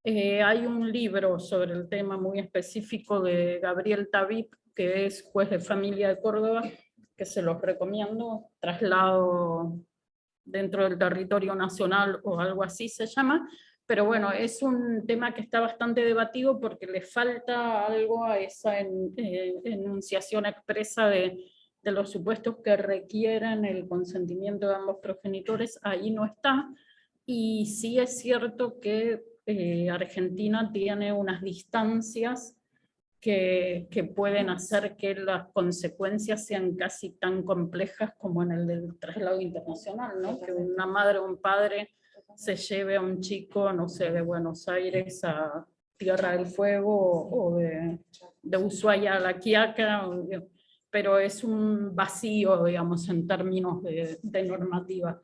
Hay un libro sobre el tema muy específico de Gabriel Tabib, que es juez de familia de Córdoba, que se los recomiendo, traslado dentro del territorio nacional o algo así se llama, pero bueno, es un tema que está bastante debatido porque le falta algo a esa enunciación expresa de los supuestos que requieren el consentimiento de ambos progenitores, ahí no está, y sí es cierto que Argentina tiene unas distancias que pueden hacer que las consecuencias sean casi tan complejas como en el del traslado internacional, ¿no? Que una madre o un padre se lleve a un chico, no sé, de Buenos Aires a Tierra del Fuego o de Ushuaia a La Quiaca, pero es un vacío, digamos, en términos de normativa.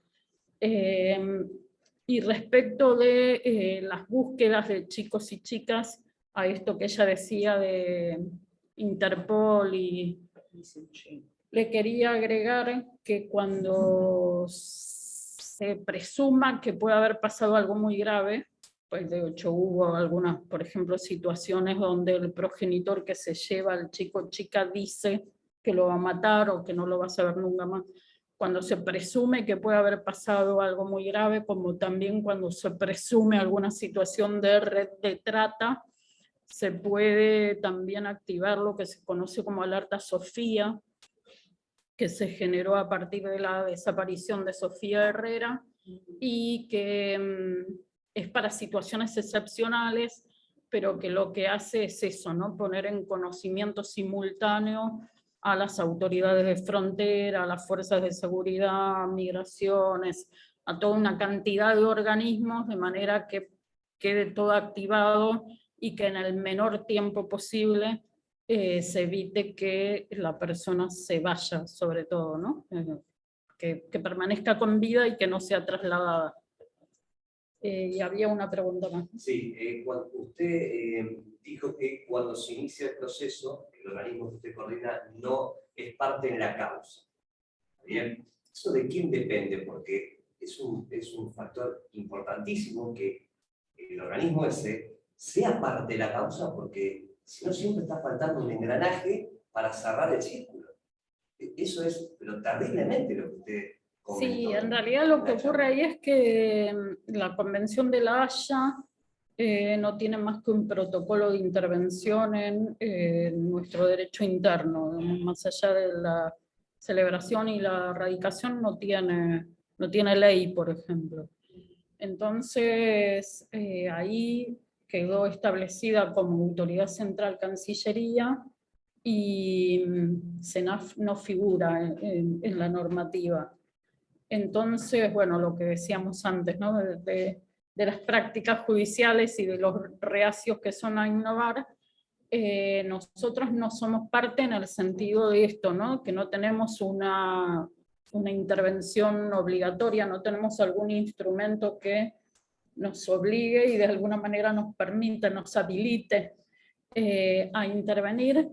Y respecto de las búsquedas de chicos y chicas, a esto que ella decía de Interpol, y le quería agregar que cuando se presuma que puede haber pasado algo muy grave, pues de hecho hubo algunas, por ejemplo, situaciones donde el progenitor que se lleva al chico o chica dice que lo va a matar o que no lo va a saber nunca más. Cuando se presume que puede haber pasado algo muy grave, como también cuando se presume alguna situación de red de trata, se puede también activar lo que se conoce como alerta Sofía, que se generó a partir de la desaparición de Sofía Herrera y que es para situaciones excepcionales, pero que lo que hace es eso, ¿no? Poner en conocimiento simultáneo a las autoridades de frontera, a las fuerzas de seguridad, migraciones, a toda una cantidad de organismos, de manera que quede todo activado y que en el menor tiempo posible se evite que la persona se vaya, sobre todo, ¿no? Que permanezca con vida y que no sea trasladada. Y había una pregunta más. Sí, usted dijo que cuando se inicia el proceso, el organismo que usted coordina no es parte en la causa. ¿Bien? ¿Eso de quién depende? Porque es un factor importantísimo que el organismo ese sea parte de la causa, porque si no siempre está faltando un engranaje para cerrar el círculo. Eso es, pero terriblemente lo que usted comentó. Sí, en realidad lo que ocurre ahí es que la Convención de la Haya no tiene más que un protocolo de intervención en nuestro derecho interno, más allá de la celebración y la erradicación no tiene ley, por ejemplo. Entonces, ahí quedó establecida como autoridad central Cancillería y CENAF no figura en la normativa. Entonces, bueno, lo que decíamos antes, ¿no? De las prácticas judiciales y de los reacios que son a innovar, nosotros no somos parte en el sentido de esto, ¿no? Que no tenemos una intervención obligatoria, no tenemos algún instrumento que nos obligue y de alguna manera nos permita, nos habilite a intervenir.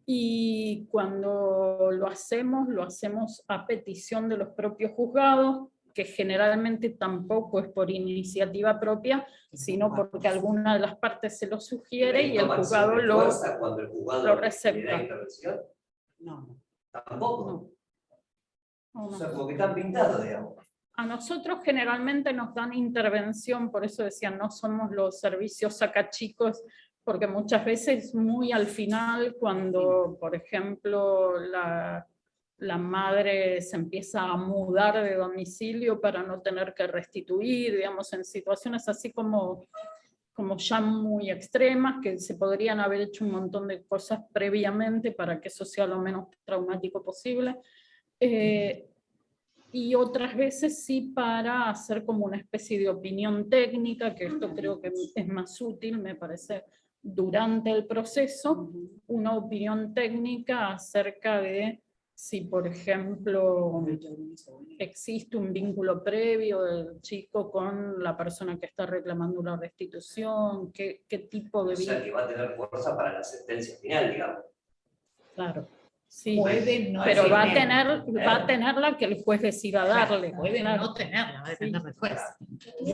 Y cuando lo hacemos a petición de los propios juzgados, que generalmente tampoco es por iniciativa propia, sino porque alguna de las partes se lo sugiere y el juzgado cuando el juzgado lo le da recepta. intervención. No. Tampoco. No. O sea, como que están pintados, digamos. A nosotros generalmente nos dan intervención, por eso decían, no somos los servicios sacachicos, porque muchas veces muy al final, cuando, por ejemplo, la madre se empieza a mudar de domicilio para no tener que restituir, digamos, en situaciones así como ya muy extremas, que se podrían haber hecho un montón de cosas previamente para que eso sea lo menos traumático posible. Y otras veces sí para hacer como una especie de opinión técnica, que esto creo que es más útil, me parece, durante el proceso, una opinión técnica acerca de si, por ejemplo, existe un vínculo previo del chico con la persona que está reclamando la restitución, qué tipo de O sea, que va a tener fuerza para la sentencia final, digamos. Claro. Sí, Puede no pero va a tener. tener la que el juez decida darle. Puede claro. no tenerla, va a depender del juez.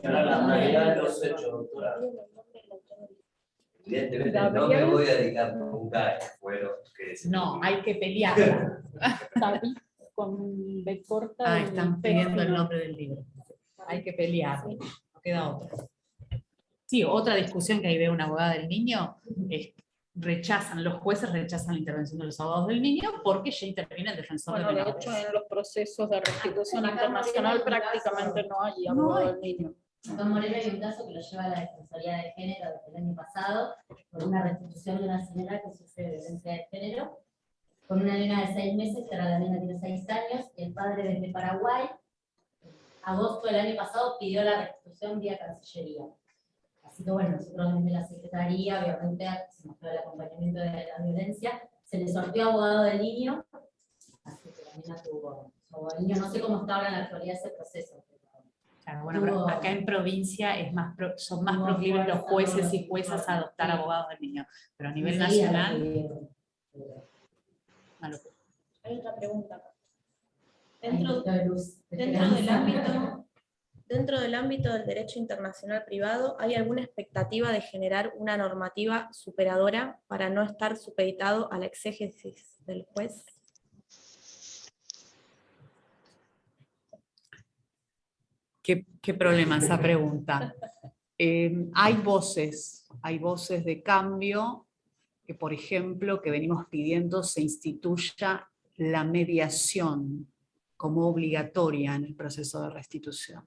Para la realidad de los hechos, doctora. Evidentemente no me voy a dedicar nunca a fueros que No, hay que pelearla. David con B corta. Ah, y están P pidiendo el final. nombre del libro. Hay que pelearla, no queda otra. Sí, otra discusión que ahí ve una abogada del niño es los jueces rechazan la intervención de los abogados del niño porque ya interviene el defensor Bueno, de de menores. hecho, en los procesos de restitución internacional prácticamente no hay abogado del niño. Acá en Moreno hay un caso que lo lleva a la Defensoría de Género desde el año pasado, por una restitución de una señora que sufre violencia de género, con una nena de 6 meses, que ahora la nena tiene 6 años, y el padre desde Paraguay, en agosto del año pasado, pidió la restitución vía Cancillería. Así que bueno, nosotros desde la Secretaría, obviamente, hacemos todo el acompañamiento de la violencia, se le sorteó abogado del niño, así que la nena tuvo su abogado del niño. No sé cómo está ahora en la actualidad ese proceso. Claro, bueno, pero acá en provincia son más proclives los jueces y juezas a adoptar abogados del niño, pero a nivel nacional... Hay otra pregunta acá. Dentro del ámbito del derecho internacional privado, ¿hay alguna expectativa de generar una normativa superadora para no estar supeditado a la exégesis del juez? ¿Qué problema esa pregunta? Hay voces de cambio, que por ejemplo, que venimos pidiendo se instituya la mediación como obligatoria en el proceso de restitución.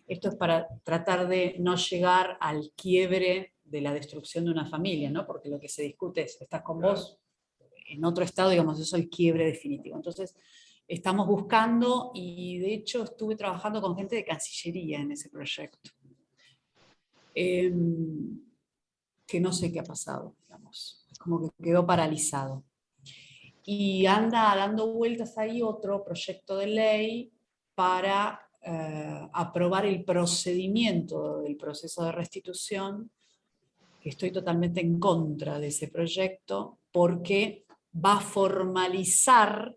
Esto es para tratar de no llegar al quiebre de la destrucción de una familia, ¿no? Porque lo que se discute es, estás con vos en otro estado, digamos, eso es el quiebre definitivo. Entonces, estamos buscando, y de hecho estuve trabajando con gente de Cancillería en ese proyecto, que no sé qué ha pasado, digamos, como que quedó paralizado. Y anda dando vueltas ahí otro proyecto de ley para aprobar el procedimiento del proceso de restitución, que estoy totalmente en contra de ese proyecto, porque va a formalizar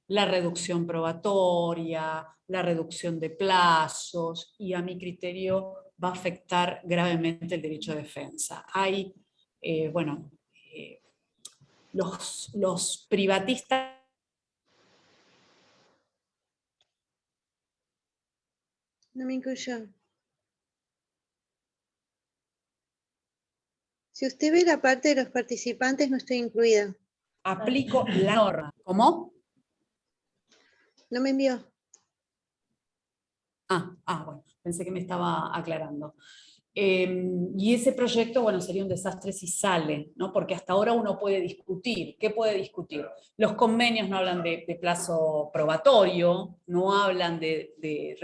la reducción probatoria, la reducción de plazos, y a mi criterio va a afectar gravemente el derecho de defensa. Hay, los privatistas No me incluyó. Si usted ve la parte de los participantes, no estoy incluida. Aplico la norma. ¿Cómo? No me envió. Bueno, pensé que me estaba aclarando. Y ese proyecto, bueno, sería un desastre si sale, ¿no? Porque hasta ahora uno puede discutir. ¿Qué puede discutir? Los convenios no hablan de plazo probatorio, no hablan de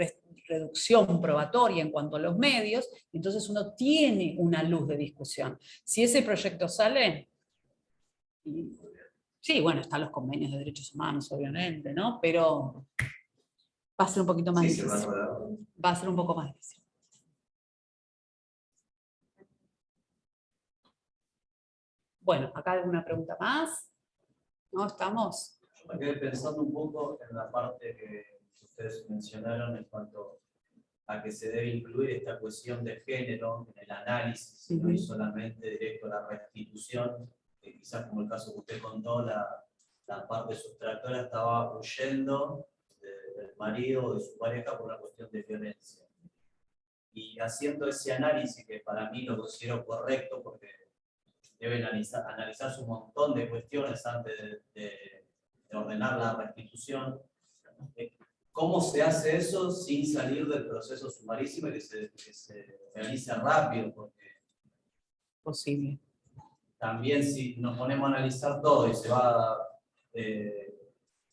reducción probatoria en cuanto a los medios, entonces uno tiene una luz de discusión. Si ese proyecto sale, sí, bueno, están los convenios de derechos humanos, obviamente, ¿no? Pero va a ser un poquito más difícil. Va a ser un poco más difícil. Bueno, acá alguna pregunta más. ¿No estamos? Yo me quedé pensando un poco en la parte que ustedes mencionaron en cuanto a que se debe incluir esta cuestión de género en el análisis, no y solamente directo a la restitución, que quizás como el caso que usted contó, la parte sustractora estaba huyendo del marido o de su pareja por una cuestión de violencia. Y haciendo ese análisis, que para mí lo considero correcto, porque deben analizarse un montón de cuestiones antes de ordenar la restitución. ¿Cómo se hace eso sin salir del proceso sumarísimo y que se realice rápido? Porque posible. También si nos ponemos a analizar todo y se va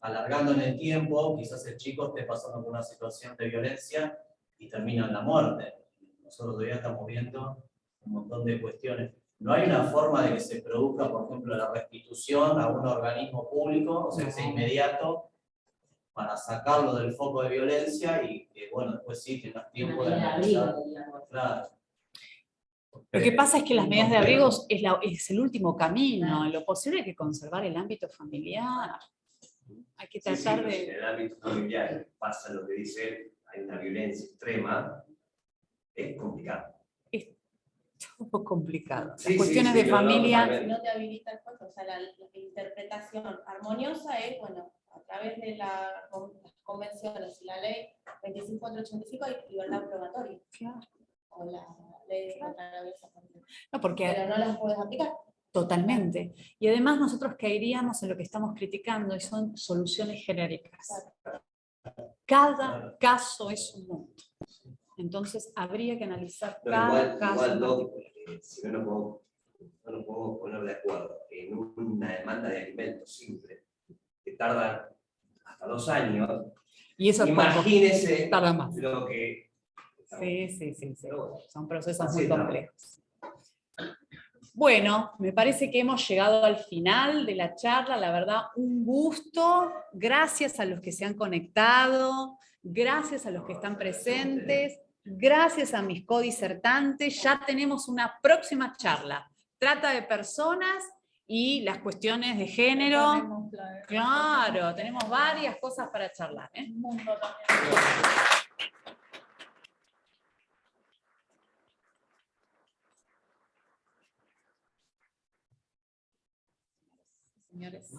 alargando en el tiempo, quizás el chico esté pasando por una situación de violencia y termina en la muerte. Nosotros todavía estamos viendo un montón de cuestiones. ¿No hay una forma de que se produzca, por ejemplo, la restitución a un organismo público, o sea, que sea inmediato, para sacarlo del foco de violencia y que, bueno, después sí tengas tiempo de analizar? Claro. Lo que pasa es que las medidas de abrigo es el último camino. En lo posible hay que conservar el ámbito familiar. Hay que tratar de... En el ámbito familiar pasa lo que dice él, hay una violencia extrema, es complicado. Un poco complicado. Las Sí, cuestiones de familia... No te habilita el juez, o sea, la interpretación armoniosa es, bueno, a través de las convenciones y la ley 25485 hay libertad probatoria. Claro. O la ley contra la violencia familiar. No, porque... Pero no las puedes aplicar. Totalmente. Y además nosotros caeríamos en lo que estamos criticando y son soluciones genéricas. Cada caso es un mundo. Entonces habría que analizar cada caso. Igual si no nos podemos poner de acuerdo en una demanda de alimentos simple, que tarda hasta 2 años, y eso imagínese tarda más. Lo que... Sí. Son procesos muy complejos. Bueno, me parece que hemos llegado al final de la charla. La verdad, un gusto. Gracias a los que se han conectado, gracias a los que están presentes, gracias a mis codisertantes. Ya tenemos una próxima charla. Trata de personas y las cuestiones de género. Claro, tenemos varias cosas para charlar, ¿eh? Señores.